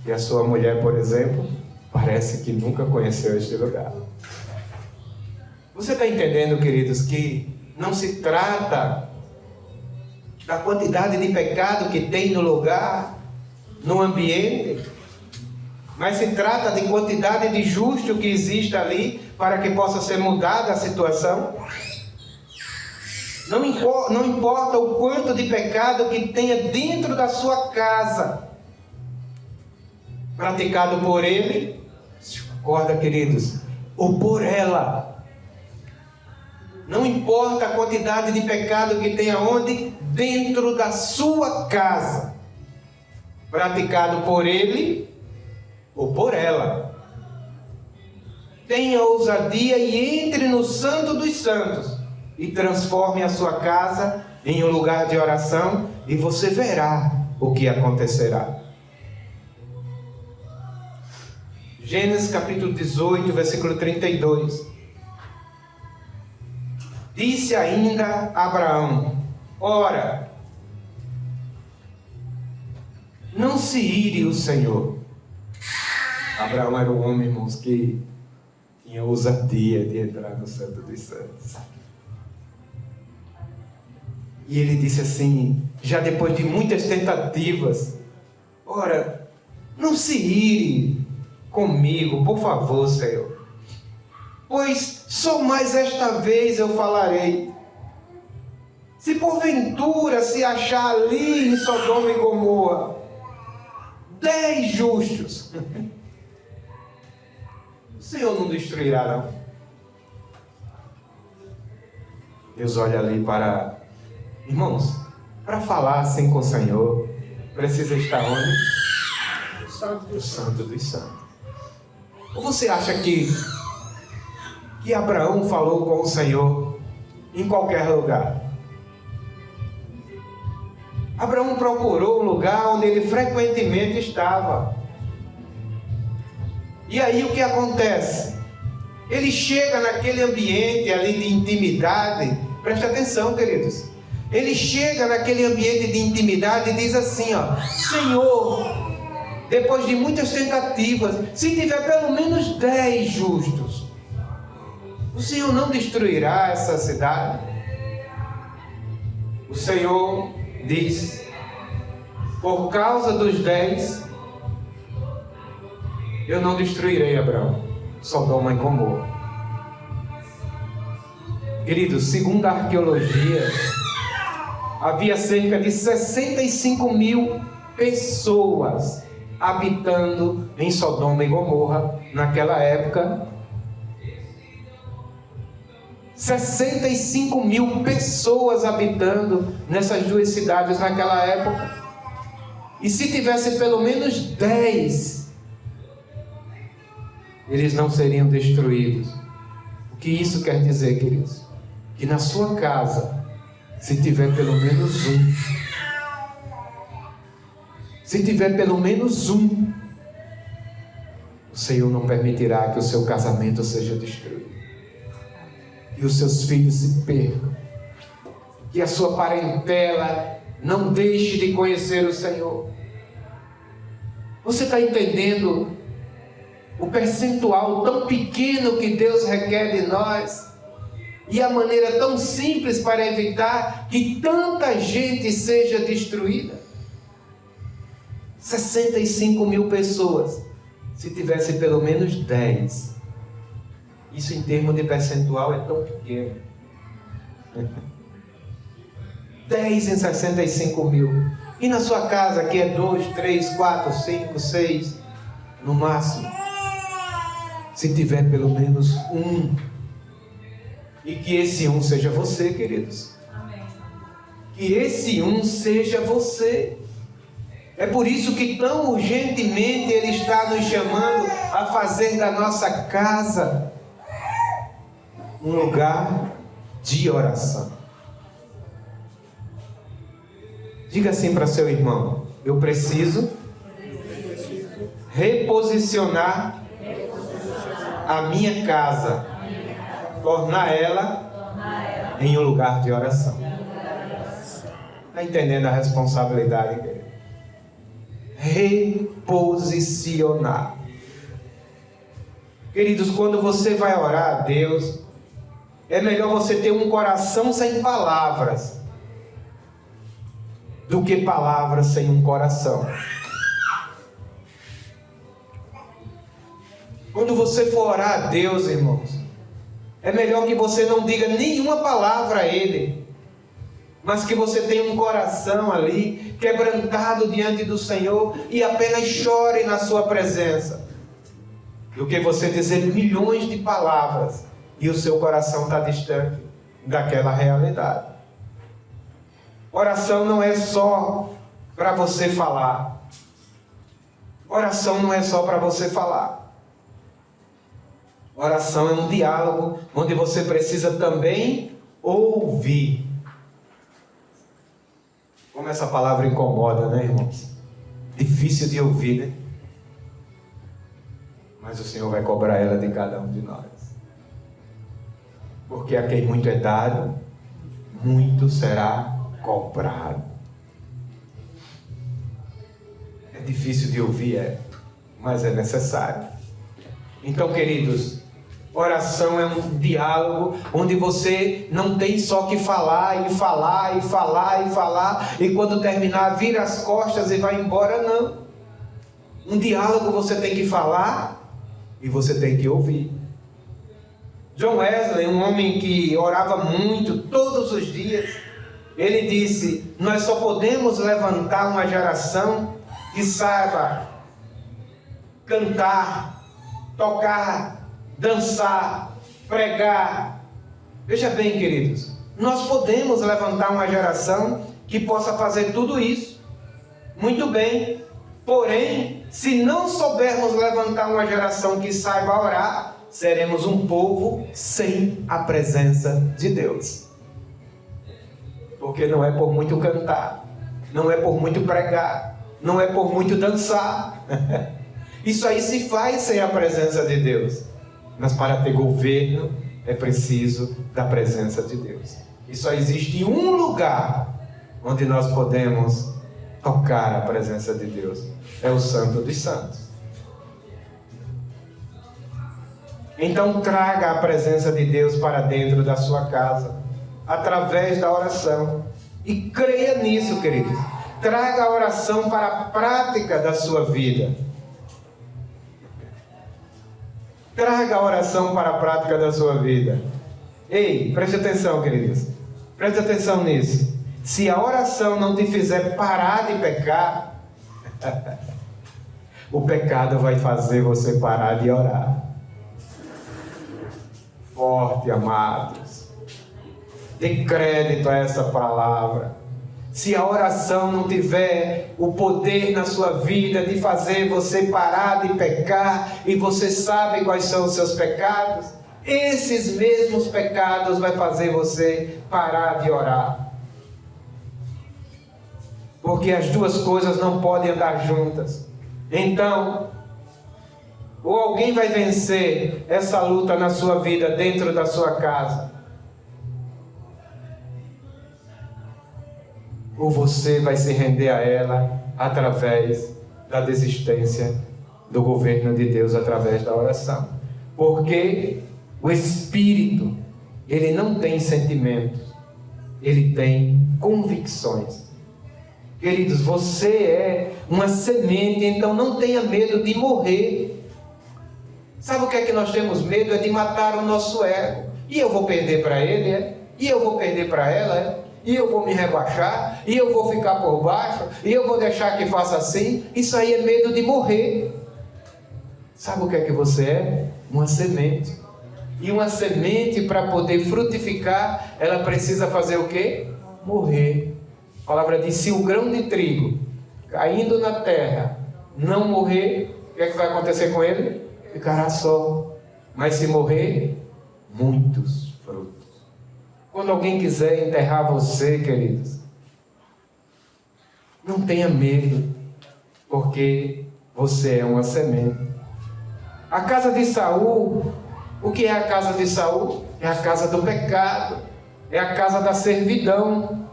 E a sua mulher, por exemplo, parece que nunca conheceu este lugar. Você está entendendo, queridos, que não se trata da quantidade de pecado que tem no lugar, no ambiente, mas se trata de quantidade de justo que existe ali para que possa ser mudada a situação? Não importa o quanto de pecado que tenha dentro da sua casa, praticado por ele, acorda, queridos, ou por ela. Não importa a quantidade de pecado que tenha onde? Dentro da sua casa, praticado por ele ou por ela. Tenha ousadia e entre no Santo dos Santos e transforme a sua casa em um lugar de oração, e você verá o que acontecerá. Gênesis capítulo 18, versículo 32. Disse ainda Abraão: ora, não se ire o Senhor. Abraão era um homem, irmãos, que tinha ousadia de entrar no Santo dos Santos. E ele disse assim, já depois de muitas tentativas: ora, não se ire comigo, por favor, Senhor, pois só mais esta vez eu falarei. Se porventura se achar ali em Sodoma e Gomorra 10 justos, o Senhor não destruirá, não. Deus olha ali para... Irmãos, para falar assim com o Senhor, precisa estar onde? O Santo dos Santos. Ou você acha que Abraão falou com o Senhor em qualquer lugar? Abraão procurou um lugar onde ele frequentemente estava. E aí o que acontece? Ele chega naquele ambiente ali de intimidade. Preste atenção, queridos. Ele chega naquele ambiente de intimidade e diz assim, ó: Senhor, depois de muitas tentativas, se tiver pelo menos 10 justos, o Senhor não destruirá essa cidade? O Senhor diz: por causa dos 10, eu não destruirei Abraão, Sodoma e Gomorra. Queridos, segundo a arqueologia, havia cerca de 65 mil pessoas habitando em Sodoma e Gomorra naquela época. 65 mil pessoas habitando nessas duas cidades naquela época. E se tivesse pelo menos 10, eles não seriam destruídos. O que isso quer dizer, queridos? Que na sua casa, se tiver pelo menos um, o Senhor não permitirá que o seu casamento seja destruído, que os seus filhos se percam, que a sua parentela não deixe de conhecer o Senhor. Você está entendendo o percentual tão pequeno que Deus requer de nós? E a maneira tão simples para evitar que tanta gente seja destruída? 65 mil pessoas, se tivesse pelo menos 10. Isso em termos de percentual é tão pequeno. 10 em 65 mil. E na sua casa, que é 2, 3, 4, 5, 6, no máximo, se tiver pelo menos um. E que esse um seja você, queridos. Amém. Que esse um seja você. É por isso que tão urgentemente Ele está nos chamando a fazer da nossa casa um lugar de oração. Diga assim para seu irmão: eu preciso reposicionar a minha casa, tornar ela em um lugar de oração. Está entendendo a responsabilidade, querido? Reposicionar. Queridos, quando você vai orar a Deus, é melhor você ter um coração sem palavras do que palavras sem um coração. Quando você for orar a Deus, irmãos, é melhor que você não diga nenhuma palavra a Ele, mas que você tenha um coração ali quebrantado diante do Senhor e apenas chore na sua presença, do que você dizer milhões de palavras e o seu coração está distante daquela realidade. Oração não é só para você falar. Oração não é só para você falar. Oração é um diálogo onde você precisa também ouvir. Como essa palavra incomoda, né, irmãos? Difícil de ouvir, né? Mas o Senhor vai cobrar ela de cada um de nós. Porque a quem muito é dado, muito será cobrado. É difícil de ouvir, mas é necessário. Então, queridos, oração é um diálogo onde você não tem só que falar e falar e falar e falar, e quando terminar vira as costas e vai embora, não. Um diálogo você tem que falar e você tem que ouvir. John Wesley, um homem que orava muito, todos os dias, Ele disse: nós só podemos levantar uma geração que saiba cantar, tocar, dançar, pregar. Veja bem, queridos, nós podemos levantar uma geração que possa fazer tudo isso. Muito bem. Porém, se não soubermos levantar uma geração que saiba orar, seremos um povo sem a presença de Deus. Porque não é por muito cantar, não é por muito pregar, não é por muito dançar. Isso aí se faz sem a presença de Deus. Mas para ter governo é preciso da presença de Deus. E só existe um lugar onde nós podemos tocar a presença de Deus. É o Santo dos Santos. Então traga a presença de Deus para dentro da sua casa, através da oração. E creia nisso, queridos. Traga a oração para a prática da sua vida. Traga a oração para a prática da sua vida. Ei, preste atenção, queridos. Preste atenção nisso. Se a oração não te fizer parar de pecar, o pecado vai fazer você parar de orar. Forte, amados. Dê crédito a essa palavra. Se a oração não tiver o poder na sua vida de fazer você parar de pecar, e você sabe quais são os seus pecados, esses mesmos pecados vai fazer você parar de orar. Porque as duas coisas não podem andar juntas. Então, ou alguém vai vencer essa luta na sua vida dentro da sua casa, ou você vai se render a ela através da desistência do governo de Deus, através da oração. Porque o Espírito, ele não tem sentimentos, ele tem convicções. Queridos, você é uma semente, então não tenha medo de morrer. Sabe o que é que nós temos medo? É de matar o nosso ego. E eu vou perder para ele, é? E eu vou perder para ela, é? E eu vou me rebaixar, e eu vou ficar por baixo, e eu vou deixar que faça assim. Isso aí é medo de morrer. Sabe o que é que você é? Uma semente. E uma semente, para poder frutificar, ela precisa fazer o quê? Morrer. A palavra diz: se o grão de trigo caindo na terra não morrer, o que é que vai acontecer com ele? Ficará só. Mas se morrer, muitos frutos. Quando alguém quiser enterrar você, queridos, não tenha medo, porque você é uma semente. A casa de Saul, o que é a casa de Saul? É a casa do pecado, é a casa da servidão.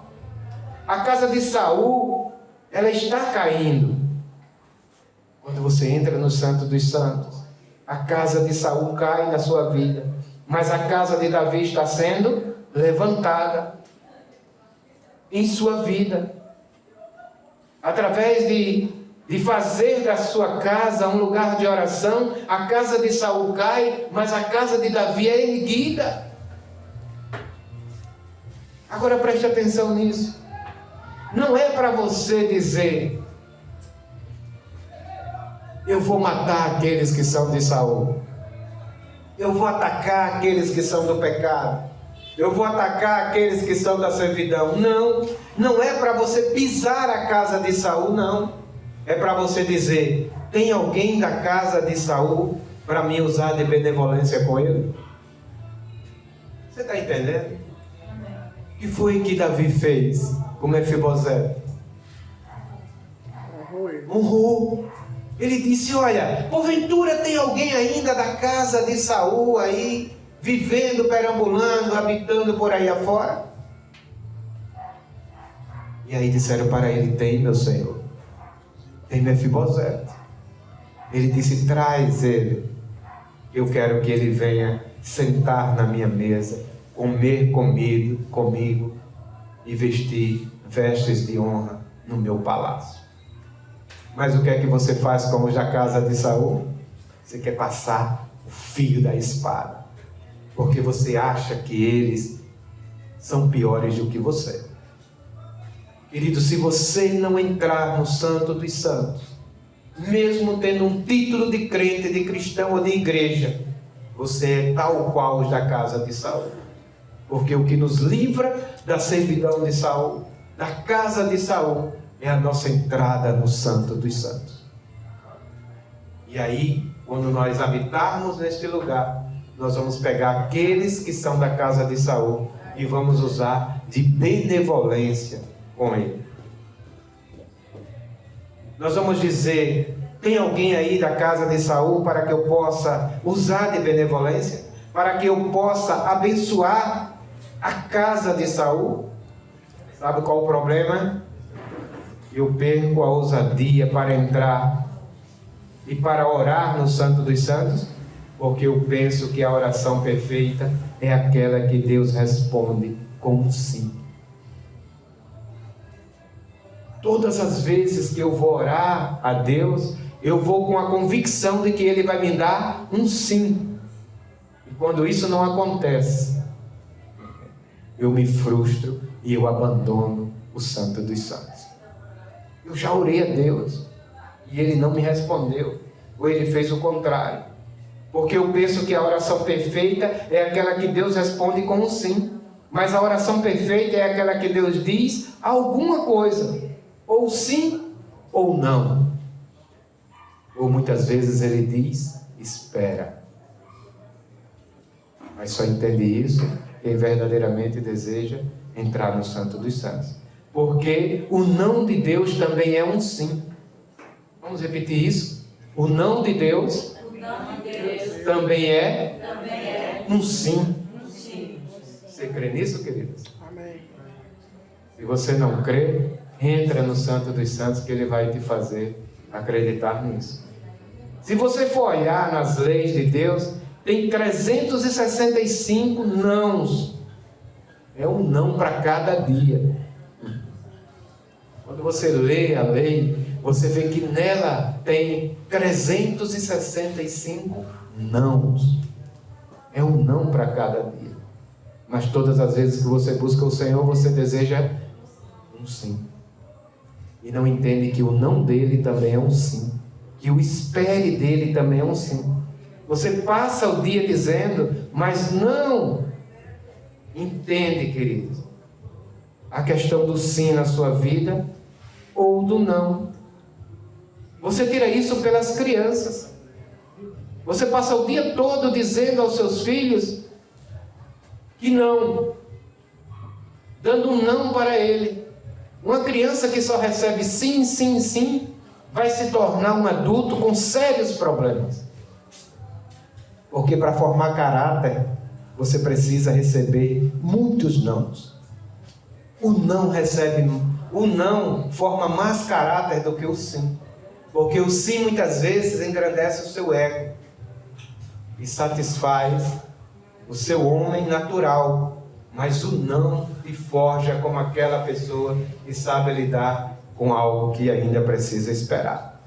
A casa de Saul, ela está caindo. Quando você entra no Santo dos Santos, a casa de Saul cai na sua vida, mas a casa de Davi está sendo levantada em sua vida, através de fazer da sua casa um lugar de oração. A casa de Saul cai, mas a casa de Davi é erguida. Agora preste atenção nisso. Não é para você dizer: eu vou matar aqueles que são de Saul, eu vou atacar aqueles que são do pecado, eu vou atacar aqueles que são da servidão. Não, não é para você pisar a casa de Saul, não. É para você dizer: tem alguém da casa de Saul para me usar de benevolência com ele? Você está entendendo? O que foi que Davi fez com Mefibosete? Honrou. Ele disse: olha, porventura tem alguém ainda da casa de Saul aí, vivendo, perambulando, habitando por aí afora? E aí disseram para ele: tem, meu senhor, tem Mefibosete. Ele disse: traz ele, eu quero que ele venha sentar na minha mesa, comer comigo e vestir vestes de honra no meu palácio. Mas o que é que você faz com os da casa de Saul? Você quer passar o fio da espada, porque você acha que eles são piores do que você. Querido, se você não entrar no Santo dos Santos, mesmo tendo um título de crente, de cristão ou de igreja, você é tal qual os da casa de Saul. Porque o que nos livra da servidão de Saul, da casa de Saul, é a nossa entrada no Santo dos Santos. E aí, quando nós habitarmos neste lugar, nós vamos pegar aqueles que são da casa de Saul e vamos usar de benevolência com ele. Nós vamos dizer: tem alguém aí da casa de Saul para que eu possa usar de benevolência? Para que eu possa abençoar a casa de Saul? Sabe qual o problema? Eu perco a ousadia para entrar e para orar no Santo dos Santos, porque eu penso que a oração perfeita é aquela que Deus responde com um sim. Todas as vezes que eu vou orar a Deus, eu vou com a convicção de que Ele vai me dar um sim. E quando isso não acontece, eu me frustro e eu abandono o Santo dos Santos. Eu já orei a Deus e Ele não me respondeu, ou Ele fez o contrário. Porque eu penso que a oração perfeita é aquela que Deus responde com um sim. Mas a oração perfeita é aquela que Deus diz alguma coisa, ou sim ou não. Ou muitas vezes Ele diz: espera. Mas só entende isso quem verdadeiramente deseja entrar no Santo dos Santos. Porque o não de Deus também é um sim. Vamos repetir isso? O não de Deus, também é um sim. Você crê nisso, queridos? Amém. Se você não crê, entra no Santo dos Santos, que Ele vai te fazer acreditar nisso. Se você for olhar nas leis de Deus, tem 365 nãos. É um não para cada dia. Quando você lê a lei, você vê que nela tem 365 nãos. É um não para cada dia. Mas todas as vezes que você busca o Senhor, você deseja um sim. E não entende que o não dele também é um sim. Que o espere dele também é um sim. Você passa o dia dizendo, mas não. Entende, querido, a questão do sim na sua vida ou do não. Você tira isso pelas crianças. Você passa o dia todo dizendo aos seus filhos que não, dando um não para ele. Uma criança que só recebe sim, sim, sim, vai se tornar um adulto com sérios problemas. Porque para formar caráter, você precisa receber muitos nãos. O não forma mais caráter do que o sim. Porque o sim muitas vezes engrandece o seu ego e satisfaz o seu homem natural. Mas o não te forja como aquela pessoa que sabe lidar com algo que ainda precisa esperar.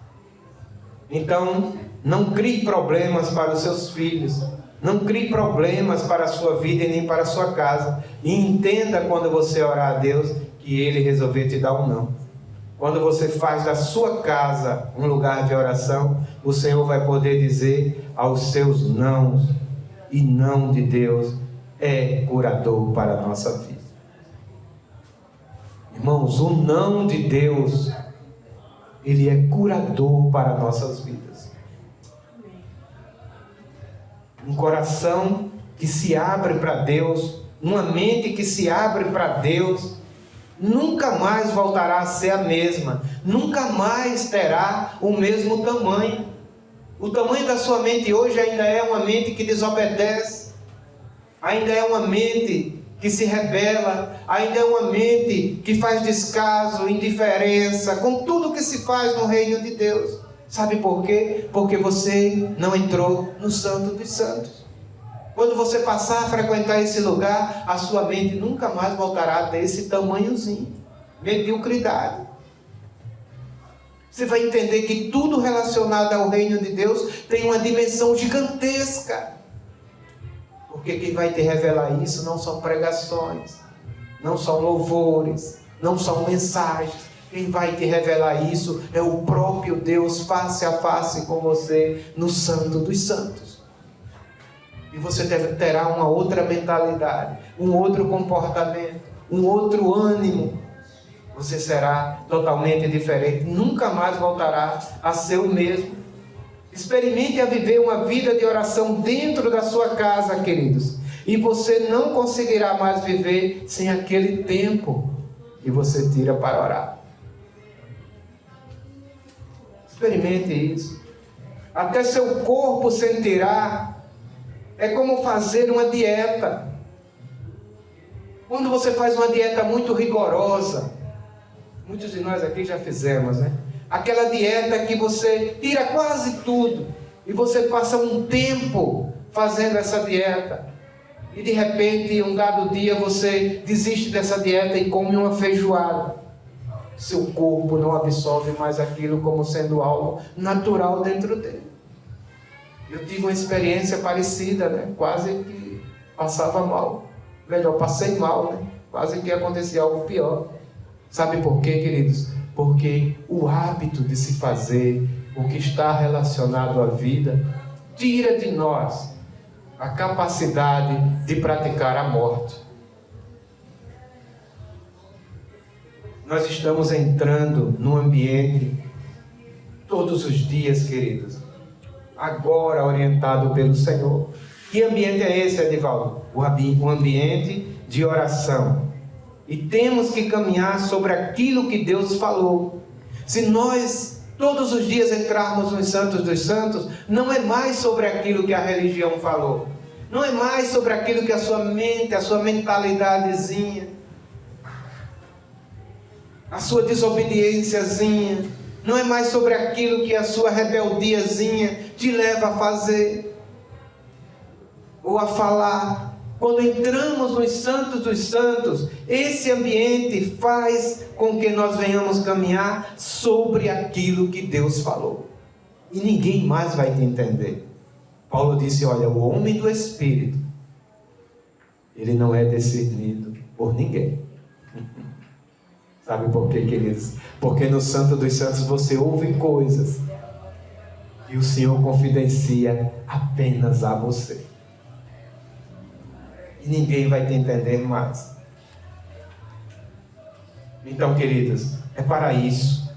Então, não crie problemas para os seus filhos. Não crie problemas para a sua vida e nem para a sua casa. E entenda, quando você orar a Deus, que Ele resolveu te dar um não. Quando você faz da sua casa um lugar de oração, o Senhor vai poder dizer aos seus nãos, e não de Deus é curador para a nossa vida. Irmãos, o não de Deus, Ele é curador para nossas vidas. Um coração que se abre para Deus, uma mente que se abre para Deus, nunca mais voltará a ser a mesma, nunca mais terá o mesmo tamanho. O tamanho da sua mente hoje ainda é uma mente que desobedece, ainda é uma mente que se rebela, ainda é uma mente que faz descaso, indiferença com tudo que se faz no reino de Deus. Sabe por quê? Porque você não entrou no Santo dos Santos. Quando você passar a frequentar esse lugar, a sua mente nunca mais voltará a ter esse tamanhozinho, mediocridade. Você vai entender que tudo relacionado ao reino de Deus tem uma dimensão gigantesca. Porque quem vai te revelar isso não são pregações, não são louvores, não são mensagens. Quem vai te revelar isso é o próprio Deus, face a face com você, no Santo dos Santos. E você terá uma outra mentalidade, um outro comportamento, um outro ânimo. Você será totalmente diferente, nunca mais voltará a ser o mesmo. Experimente a viver uma vida de oração dentro da sua casa, queridos. E você não conseguirá mais viver sem aquele tempo que você tira para orar. Experimente isso. Até seu corpo sentirá. É como fazer uma dieta. Quando você faz uma dieta muito rigorosa, muitos de nós aqui já fizemos, né? Aquela dieta que você tira quase tudo e você passa um tempo fazendo essa dieta e de repente, um dado dia, você desiste dessa dieta e come uma feijoada. Seu corpo não absorve mais aquilo como sendo algo natural dentro dele. Eu tive uma experiência parecida, né? Quase que passava mal. Melhor, passei mal, né? Quase que acontecia algo pior. Sabe por quê, queridos? Porque o hábito de se fazer o que está relacionado à vida tira de nós a capacidade de praticar a morte. Nós estamos entrando num ambiente todos os dias, queridos, agora orientado pelo Senhor. Que ambiente é esse, Edivaldo? O ambiente de oração. E temos que caminhar sobre aquilo que Deus falou. Se nós todos os dias entrarmos nos Santos dos Santos, não é mais sobre aquilo que a religião falou. Não é mais sobre aquilo que a sua mente, a sua mentalidadezinha, a sua desobediênciazinha, não é mais sobre aquilo que a sua rebeldiazinha te leva a fazer ou a falar. Quando entramos nos Santos dos Santos, esse ambiente faz com que nós venhamos caminhar sobre aquilo que Deus falou. E ninguém mais vai te entender. Paulo disse, olha, o homem do Espírito, ele não é discernido por ninguém. Sabe por quê, queridos? Porque no Santo dos Santos você ouve coisas e o Senhor confidencia apenas a você. E ninguém vai te entender mais. Então, queridos, é para isso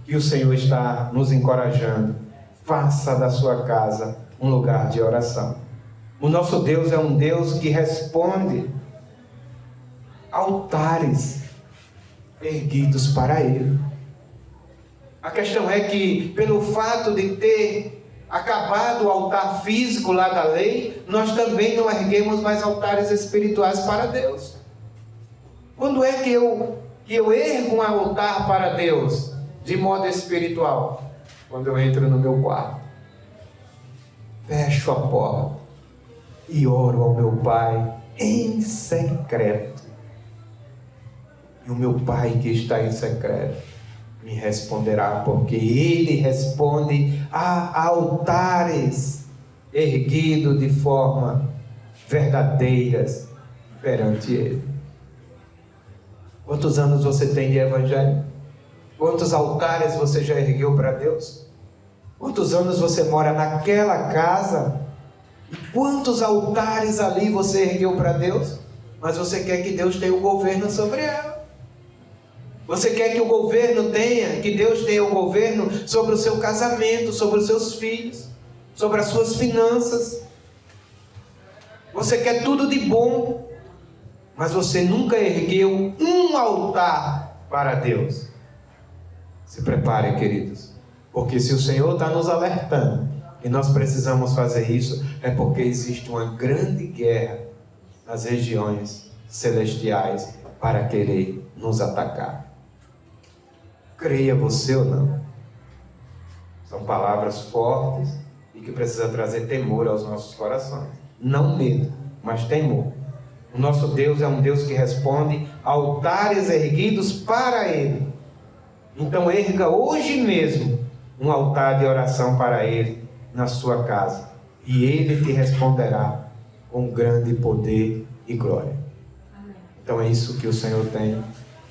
que o Senhor está nos encorajando. Faça da sua casa um lugar de oração. O nosso Deus é um Deus que responde. Altares erguidos para Ele. A questão é que, pelo fato de ter acabado o altar físico lá da lei, nós também não erguemos mais altares espirituais para Deus. Quando é que eu ergo um altar para Deus de modo espiritual? Quando eu entro no meu quarto, fecho a porta e oro ao meu Pai em secreto. E o meu Pai que está em secreto me responderá, porque Ele responde a altares erguidos de forma verdadeiras perante Ele. Quantos anos você tem de evangelho? Quantos altares você já ergueu para Deus? Quantos anos você mora naquela casa? E quantos altares ali você ergueu para Deus? Mas você quer que Deus tenha o governo sobre ela. Você quer que o governo tenha, que Deus tenha o governo sobre o seu casamento, sobre os seus filhos, sobre as suas finanças. Você quer tudo de bom, mas você nunca ergueu um altar para Deus. Se prepare, queridos, porque se o Senhor está nos alertando e nós precisamos fazer isso, é porque existe uma grande guerra nas regiões celestiais para querer nos atacar. Creia você ou não. São palavras fortes e que precisam trazer temor aos nossos corações. Não medo, mas temor. O nosso Deus é um Deus que responde a altares erguidos para Ele. Então erga hoje mesmo um altar de oração para Ele na sua casa. E Ele te responderá com grande poder e glória. Então é isso que o Senhor tem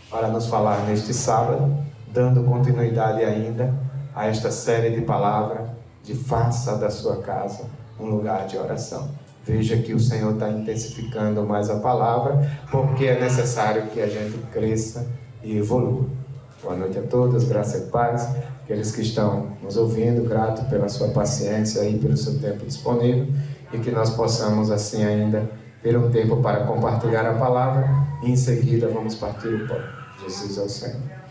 para nos falar neste sábado, dando continuidade ainda a esta série de palavras de faça da sua casa um lugar de oração. Veja que o Senhor está intensificando mais a palavra, porque é necessário que a gente cresça e evolua. Boa noite a todos, graça e paz. Aqueles que estão nos ouvindo, grato pela sua paciência e pelo seu tempo disponível, e que nós possamos assim ainda ter um tempo para compartilhar a palavra, e em seguida vamos partir o pão. Jesus é o Senhor.